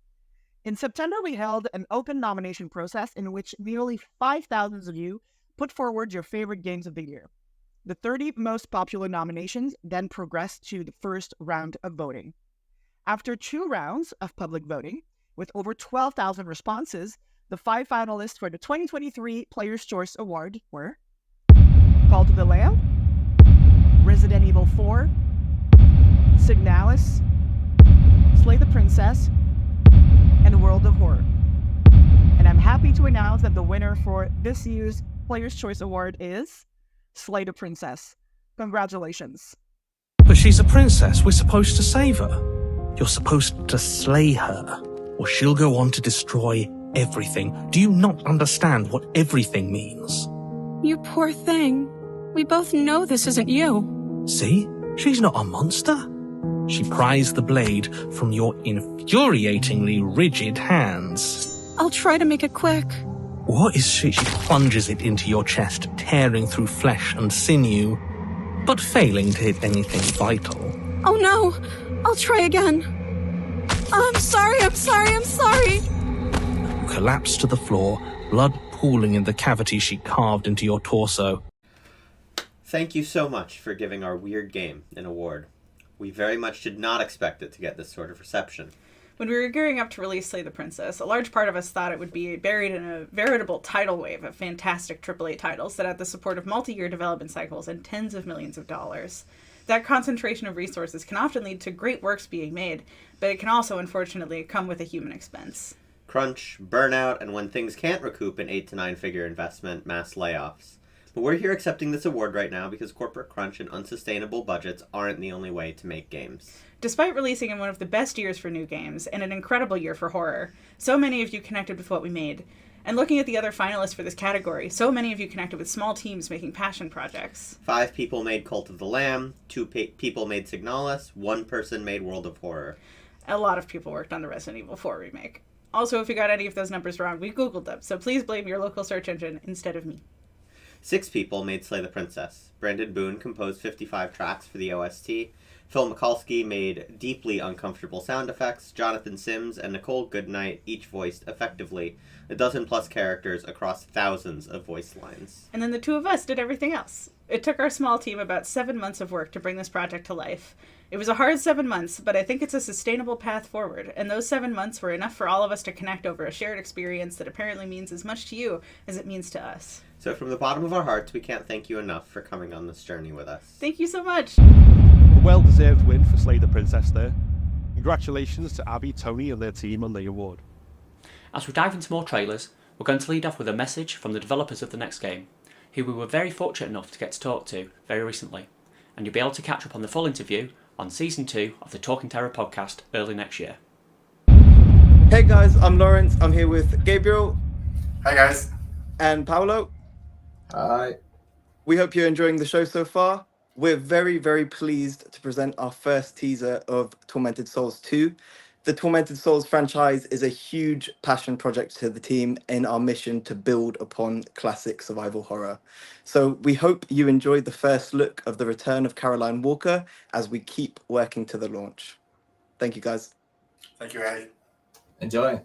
In September, we held an open nomination process in which nearly 5,000 of you put forward your favorite games of the year. The 30 most popular nominations then progressed to the first round of voting. After 2 rounds of public voting, with over 12,000 responses, the 5 finalists for the 2023 Player's Choice Award were Call to the Lamb, Resident Evil 4, Signalis, Slay the Princess, and World of Horror. And I'm happy to announce that the winner for this year's Player's Choice Award is Slay the Princess. Congratulations. But she's a princess. We're supposed to save her. You're supposed to slay her, or she'll go on to destroy everything. Do you not understand what everything means? You poor thing. We both know this isn't you. See? She's not a monster. She pries the blade from your infuriatingly rigid hands. I'll try to make it quick. What is she? She plunges it into your chest, tearing through flesh and sinew, but failing to hit anything vital. Oh no! I'll try again. Oh, I'm sorry! You collapse to the floor, blood pooling in the cavity she carved into your torso. Thank you so much for giving our weird game an award. We very much did not expect it to get this sort of reception. When we were gearing up to release Slay the Princess, a large part of us thought it would be buried in a veritable tidal wave of fantastic AAA titles that had the support of multi-year development cycles and tens of millions of dollars. That concentration of resources can often lead to great works being made, but it can also, unfortunately, come with a human expense. Crunch, burnout, and when things can't recoup an 8 to 9 figure investment, mass layoffs. But we're here accepting this award right now because corporate crunch and unsustainable budgets aren't the only way to make games. Despite releasing in one of the best years for new games, and an incredible year for horror, so many of you connected with what we made. And looking at the other finalists for this category, so many of you connected with small teams making passion projects. 5 people made Cult of the Lamb, 2 people made Signalis, 1 person made World of Horror. A lot of people worked on the Resident Evil 4 remake. Also, if we got any of those numbers wrong, we Googled them, so please blame your local search engine instead of me. 6 people made Slay the Princess. Brandon Boone composed 55 tracks for the OST. Phil Mikulski made deeply uncomfortable sound effects. Jonathan Sims and Nicole Goodnight each voiced effectively a dozen plus characters across thousands of voice lines. And then the 2 of us did everything else. It took our small team about 7 months of work to bring this project to life. It was a hard 7 months, but I think it's a sustainable path forward, and those 7 months were enough for all of us to connect over a shared experience that apparently means as much to you as it means to us. So from the bottom of our hearts, we can't thank you enough for coming on this journey with us. Thank you so much! A well-deserved win for Slay the Princess there. Congratulations to Abby, Tony and their team on the award. As we dive into more trailers, we're going to lead off with a message from the developers of the next game, who we were very fortunate enough to get to talk to very recently, and you'll be able to catch up on the full interview on Season 2 of the Talking Terror podcast early next year. Hey guys, I'm Lawrence. I'm here with Gabriel. Hi guys. And Paolo. Hi. We hope you're enjoying the show so far. We're very, very pleased to present our first teaser of Tormented Souls 2. The Tormented Souls franchise is a huge passion project to the team in our mission to build upon classic survival horror. So we hope you enjoyed the first look of the return of Caroline Walker as we keep working to the launch. Thank you, guys. Thank you, Eddie. Enjoy.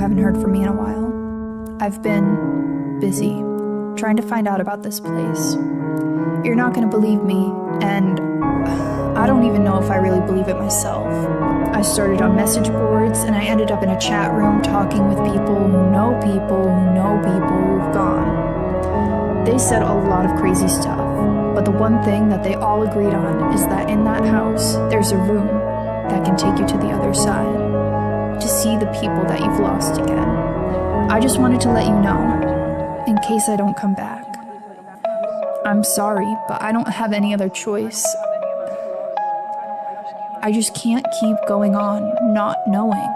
haven't heard from me in a while. I've been busy, trying to find out about this place. You're not gonna believe me, and I don't even know if I really believe it myself. I started on message boards, and I ended up in a chat room talking with people who know people who know people who've gone. They said a lot of crazy stuff, but the one thing that they all agreed on is that in that house, there's a room that can take you to the other side, to see the people that you've lost again. I just wanted to let you know, in case I don't come back. I'm sorry, but I don't have any other choice. I just can't keep going on not knowing.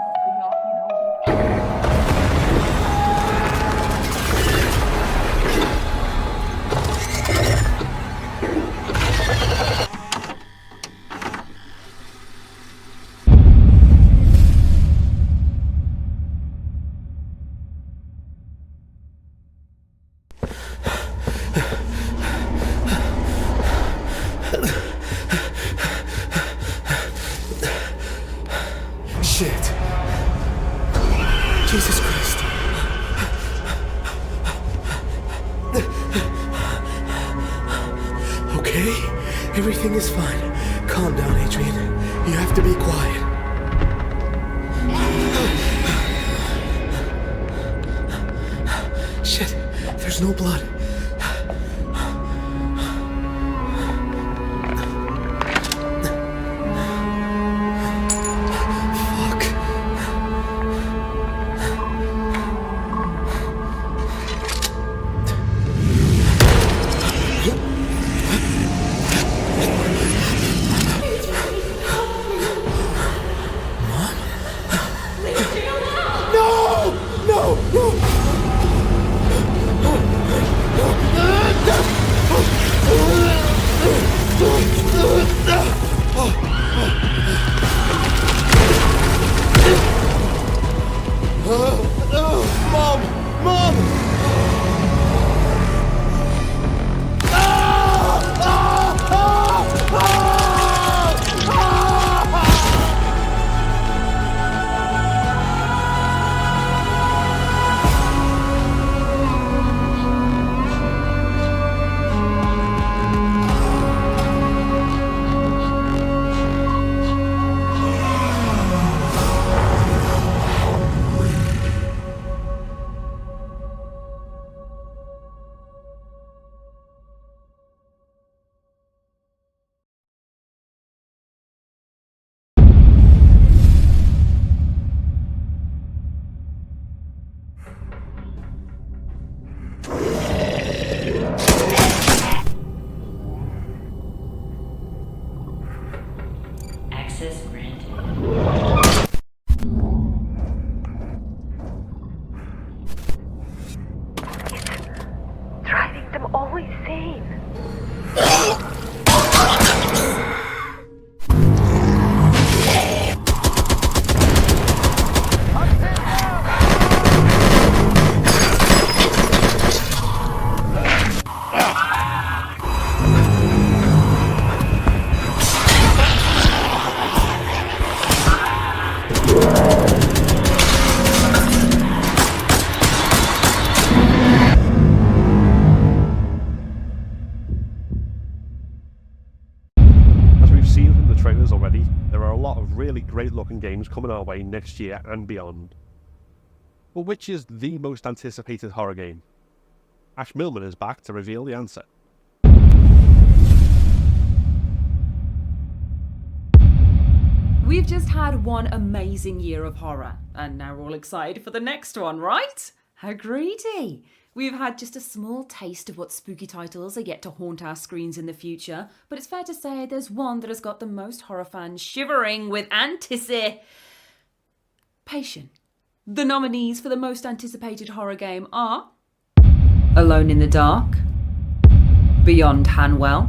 Shit. Jesus Christ. Okay, everything is fine. Calm down, Adrian. You have to be quiet. Shit, there's no blood. Already, there are a lot of really great looking games coming our way next year and beyond. But which is the most anticipated horror game? Ash Millman is back to reveal the answer. We've just had one amazing year of horror, and now we're all excited for the next one, right? How greedy! We've had just a small taste of what spooky titles are yet to haunt our screens in the future, but it's fair to say there's one that has got the most horror fans shivering with anticipation. The nominees for the most anticipated horror game are Alone in the Dark, Beyond Hanwell,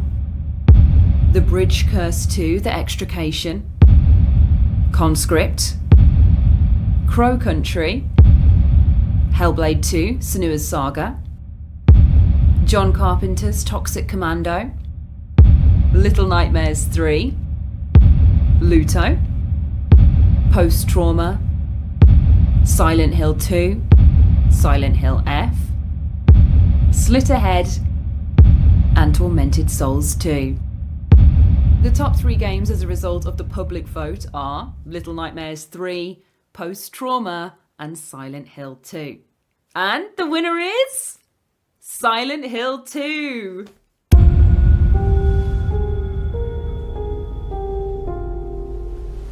The Bridge Curse 2, The Extrication, Conscript, Crow Country, Hellblade 2, Senua's Saga, John Carpenter's Toxic Commando, Little Nightmares 3, Luto, Post Trauma, Silent Hill 2, Silent Hill F, Slit Ahead, and Tormented Souls 2. The top 3 games as a result of the public vote are Little Nightmares 3, Post Trauma, and Silent Hill 2. And the winner is Silent Hill 2.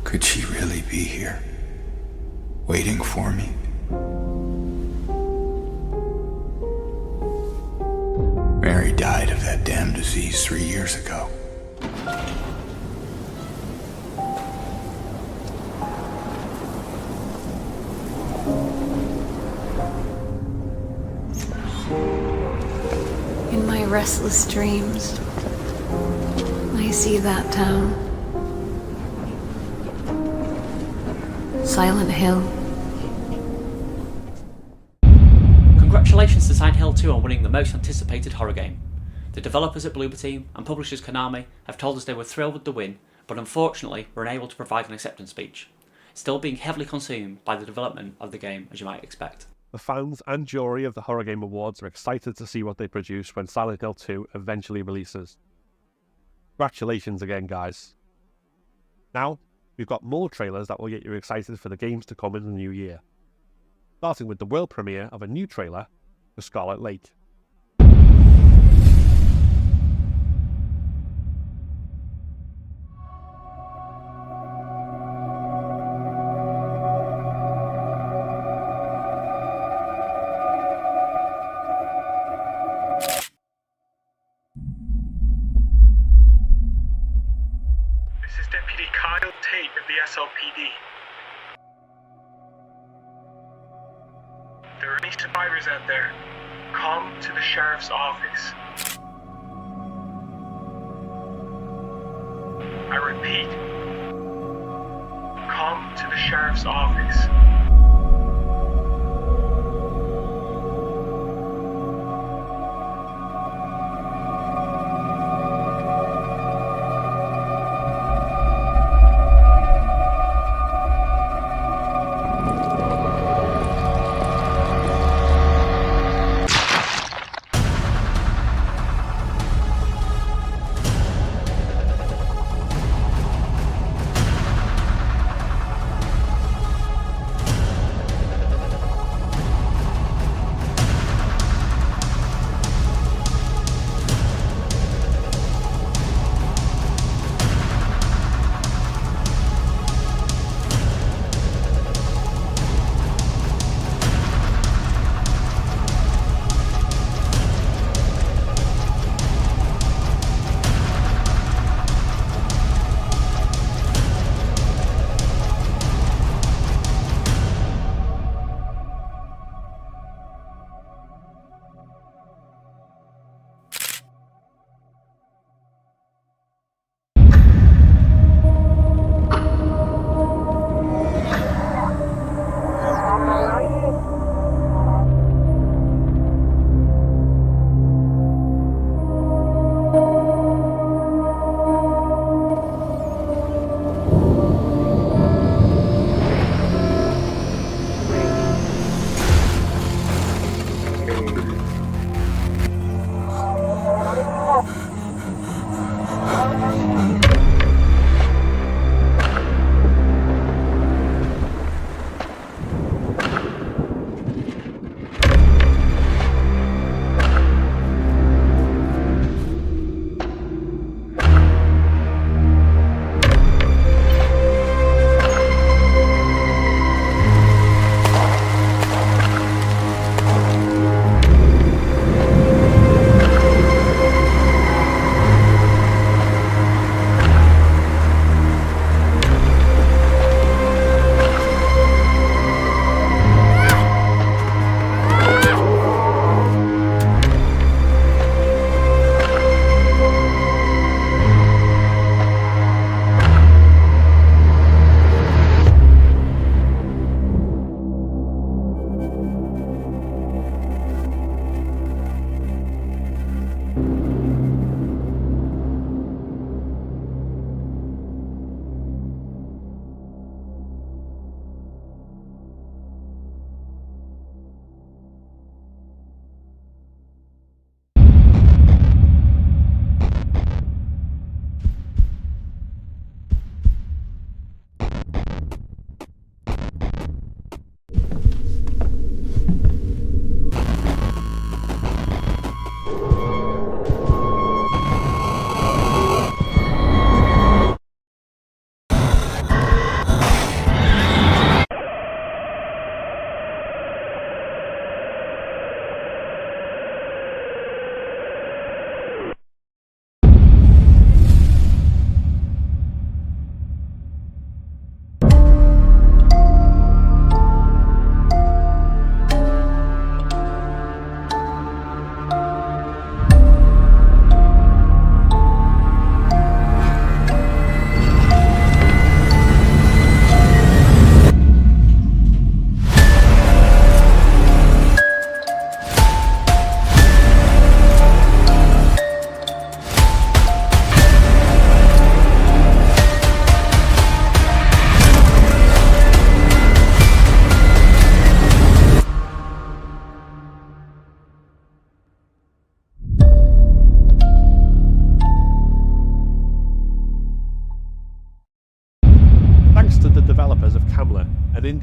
Could she really be here, waiting for me? Mary died of that damn disease 3 years ago. In my restless dreams, I see that town. Silent Hill. Congratulations to Silent Hill 2 on winning the most anticipated horror game. The developers at Bloober Team and publishers Konami have told us they were thrilled with the win, but unfortunately were unable to provide an acceptance speech, still being heavily consumed by the development of the game, as you might expect. The fans and jury of the Horror Game Awards are excited to see what they produce when Silent Hill 2 eventually releases. Congratulations again, guys. Now, we've got more trailers that will get you excited for the games to come in the new year. Starting with the world premiere of a new trailer for Scarlet Lake. SLPD. There are any survivors out there, come to the sheriff's office. I repeat, come to the sheriff's office.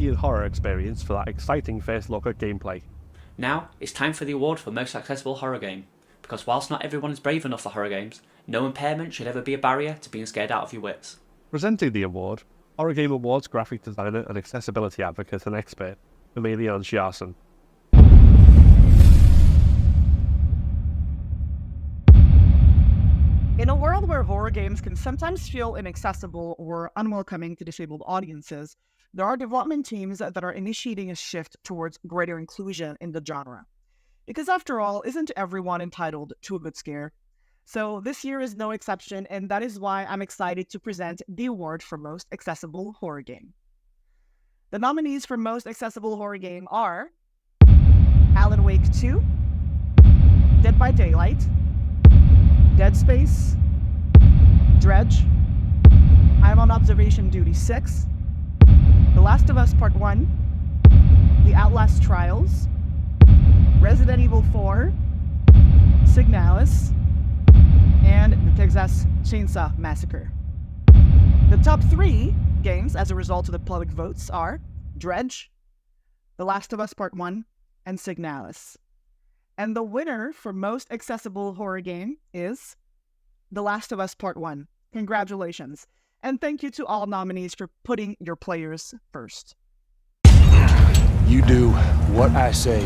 European horror experience for that exciting first look at gameplay. Now, it's time for the award for most accessible horror game, because whilst not everyone is brave enough for horror games, no impairment should ever be a barrier to being scared out of your wits. Presenting the award, Horror Game Awards graphic designer and accessibility advocate and expert, Améliane Chiasson. In a world where horror games can sometimes feel inaccessible or unwelcoming to disabled audiences, there are development teams that are initiating a shift towards greater inclusion in the genre. Because after all, isn't everyone entitled to a good scare? So this year is no exception, and that is why I'm excited to present the award for Most Accessible Horror Game. The nominees for Most Accessible Horror Game are Alan Wake 2, Dead by Daylight, Dead Space, Dredge, I'm on Observation Duty 6, The Last of Us Part 1, The Outlast Trials, Resident Evil 4, Signalis, and the Texas Chainsaw Massacre. The top 3 games as a result of the public votes are Dredge, The Last of Us Part 1, and Signalis. And the winner for Most Accessible Horror Game is The Last of Us Part 1. Congratulations. And thank you to all nominees for putting your players first. You do what I say,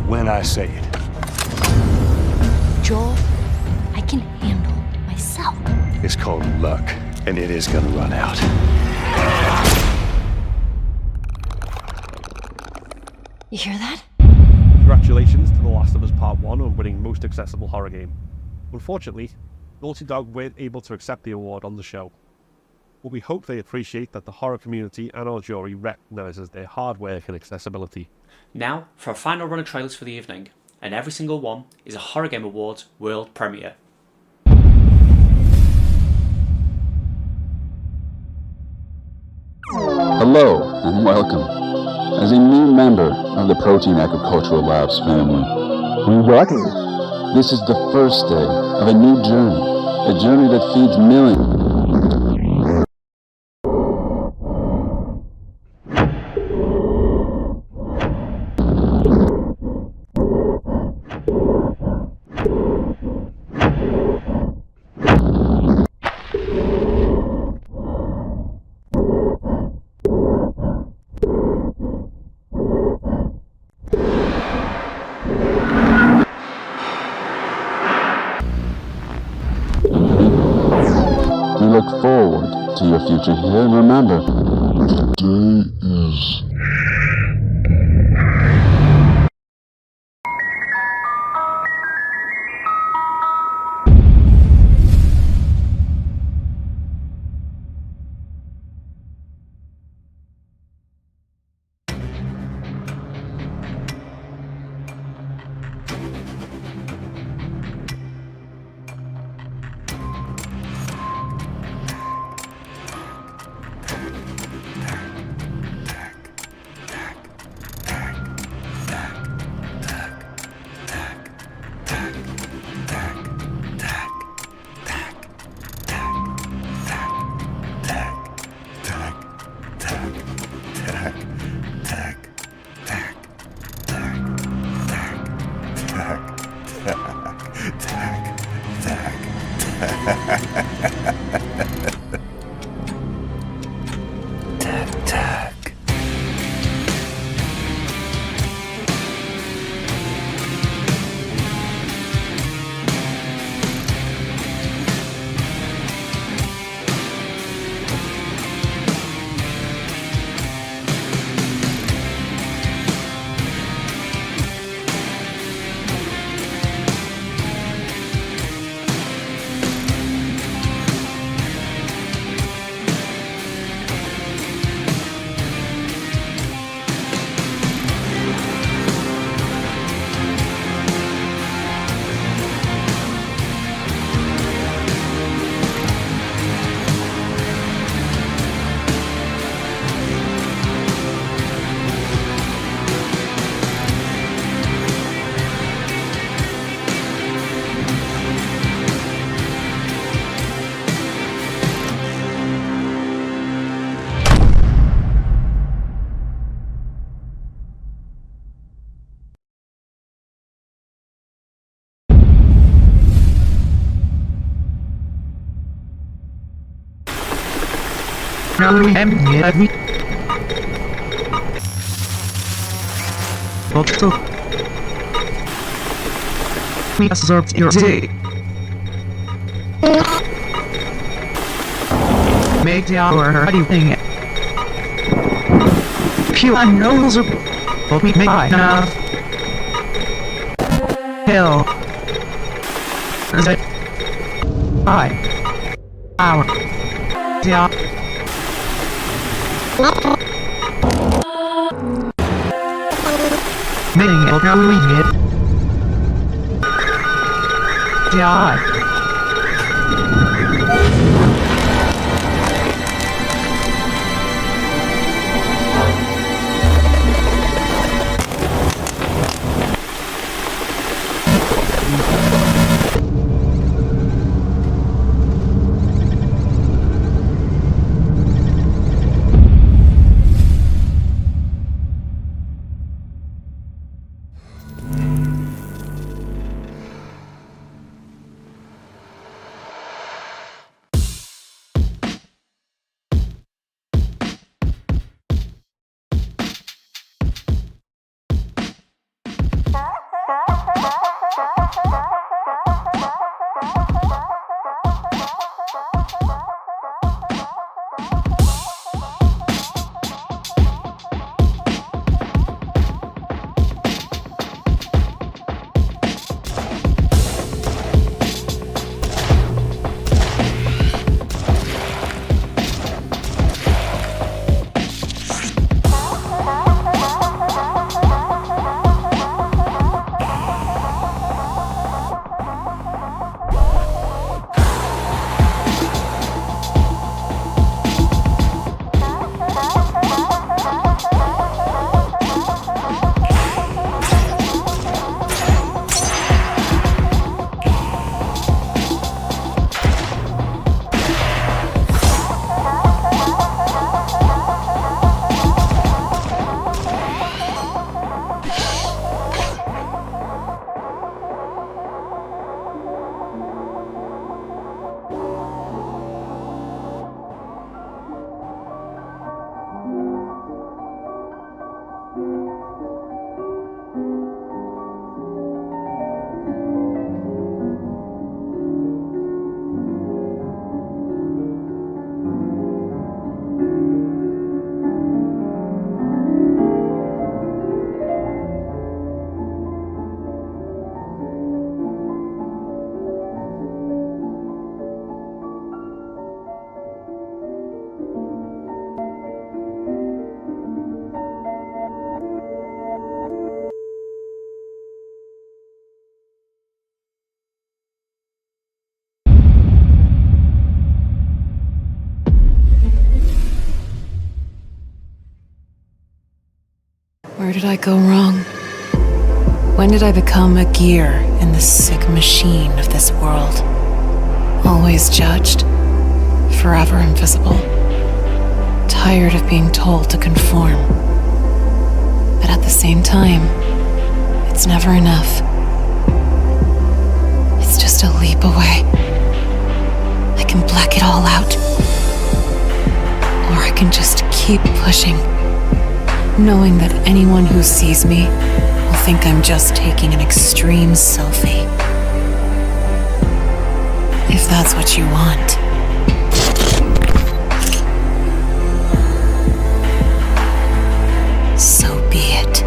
when I say it. Joel, I can handle myself. It's called luck, and it is gonna run out. You hear that? Congratulations to The Last of Us Part 1 on winning Most Accessible Horror Game. Unfortunately, Naughty Dog weren't able to accept the award on the show. But we hope they appreciate that the horror community and our jury recognises their hard work and accessibility. Now, for a final run of trailers for the evening, and every single one is a Horror Game Awards world premiere. Hello, and welcome. As a new member of the Protein Agricultural Labs family, we welcome you. This is the first day of a new journey, a journey that feeds millions. We look forward to your future here, and remember, today is... Make the hour anything. Few unknowns will be made enough. Hill. Is it? Hi. Hour. Yeah. Meaning it'll go read it. Yeah. Where did I go wrong? When did I become a gear in the sick machine of this world? Always judged, forever invisible, tired of being told to conform. But at the same time, it's never enough. It's just a leap away. I can black it all out. Or I can just keep pushing, knowing that anyone who sees me will think I'm just taking an extreme selfie. If that's what you want. So be it.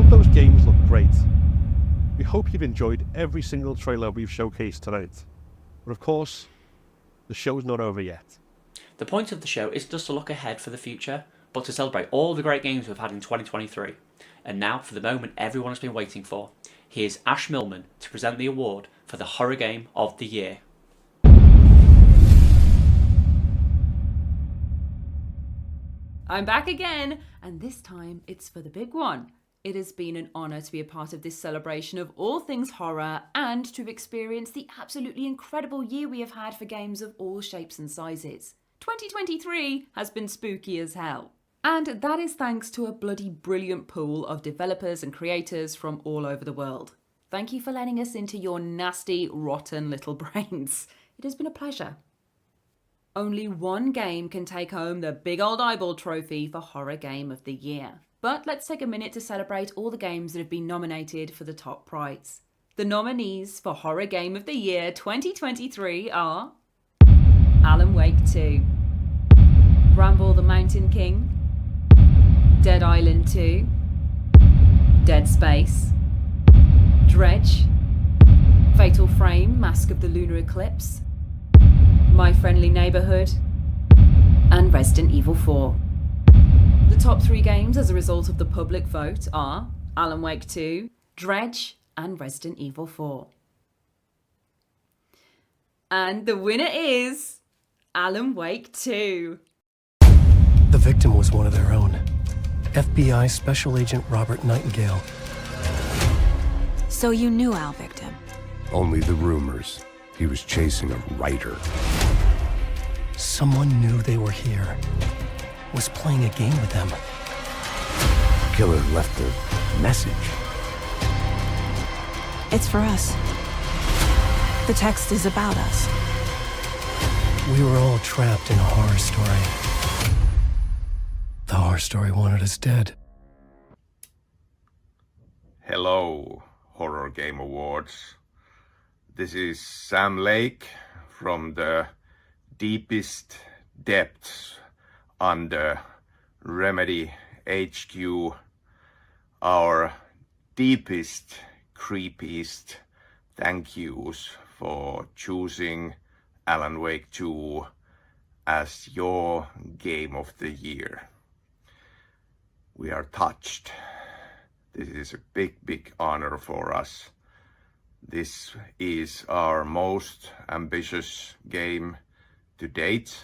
Those games look great. We hope you've enjoyed every single trailer we've showcased tonight. But of course, the show's not over yet. The point of the show is just to look ahead for the future, but to celebrate all the great games we've had in 2023. And now for the moment everyone has been waiting for. here's Ash Millman to present the award for the Horror Game of the Year. I'm back again, and this time it's for the big one. It has been an honour to be a part of this celebration of all things horror and to have experienced the absolutely incredible year we have had for games of all shapes and sizes. 2023 has been spooky as hell. And that is thanks to a bloody brilliant pool of developers and creators from all over the world. Thank you for letting us into your nasty, rotten little brains. It has been a pleasure. Only one game can take home the big old eyeball trophy for Horror Game of the Year. But let's take a minute to celebrate all the games that have been nominated for the top prize. The nominees for Horror Game of the Year 2023 are Alan Wake 2, Bramble the Mountain King, Dead Island 2, Dead Space, Dredge, Fatal Frame, Mask of the Lunar Eclipse, My Friendly Neighbourhood, and Resident Evil 4. The top 3 games as a result of the public vote are Alan Wake 2, Dredge, and Resident Evil 4. And the winner is Alan Wake 2. The victim was one of their own. FBI Special Agent Robert Nightingale. So you knew Al Victim? Only the rumors. He was chasing a writer. Someone knew they were here. Was playing a game with them. Killer left a message. It's for us. The text is about us. We were all trapped in a horror story. The horror story wanted us dead. Hello, Horror Game Awards. This is Sam Lake from the deepest depths under Remedy HQ. Our deepest, creepiest thank yous for choosing Alan Wake 2 as your game of the year. We are touched. This is a big, big honor for us. This is our most ambitious game to date,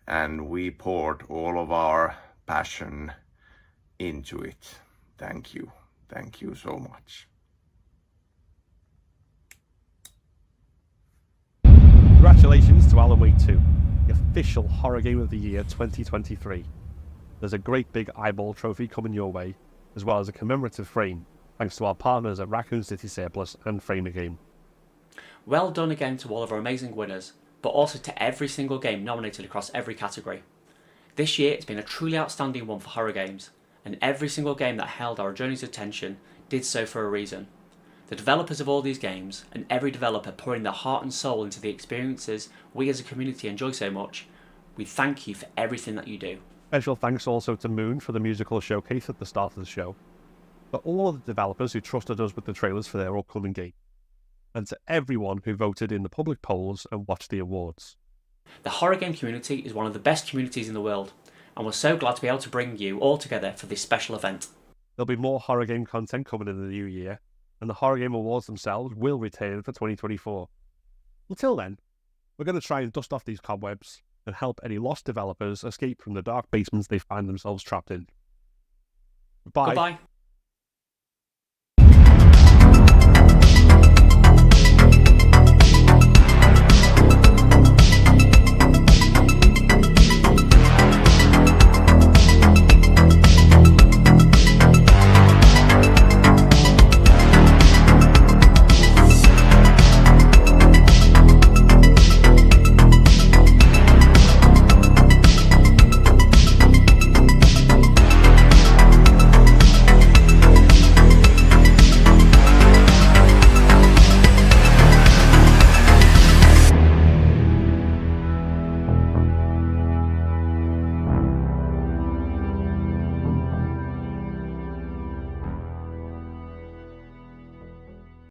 and we poured all of our passion into it. Thank you. Thank you so much. Congratulations to Alan Wake 2, the official Horror Game of the Year 2023. There's a great big eyeball trophy coming your way, as well as a commemorative frame, thanks to our partners at Raccoon City Surplus and Frame the Game. Well done again to all of our amazing winners, but also to every single game nominated across every category. This year it's been a truly outstanding one for horror games, and every single game that held our journey's attention did so for a reason. The developers of all these games, and every developer pouring their heart and soul into the experiences we as a community enjoy so much, we thank you for everything that you do. Special thanks also to Moon for the musical showcase at the start of the show, but all of the developers who trusted us with the trailers for their upcoming game, and to everyone who voted in the public polls and watched the awards. The horror game community is one of the best communities in the world, and we're so glad to be able to bring you all together for this special event. There'll be more horror game content coming in the new year, and the Horror Game Awards themselves will return for 2024. Until then, we're going to try and dust off these cobwebs and help any lost developers escape from the dark basements they find themselves trapped in. Goodbye. Goodbye.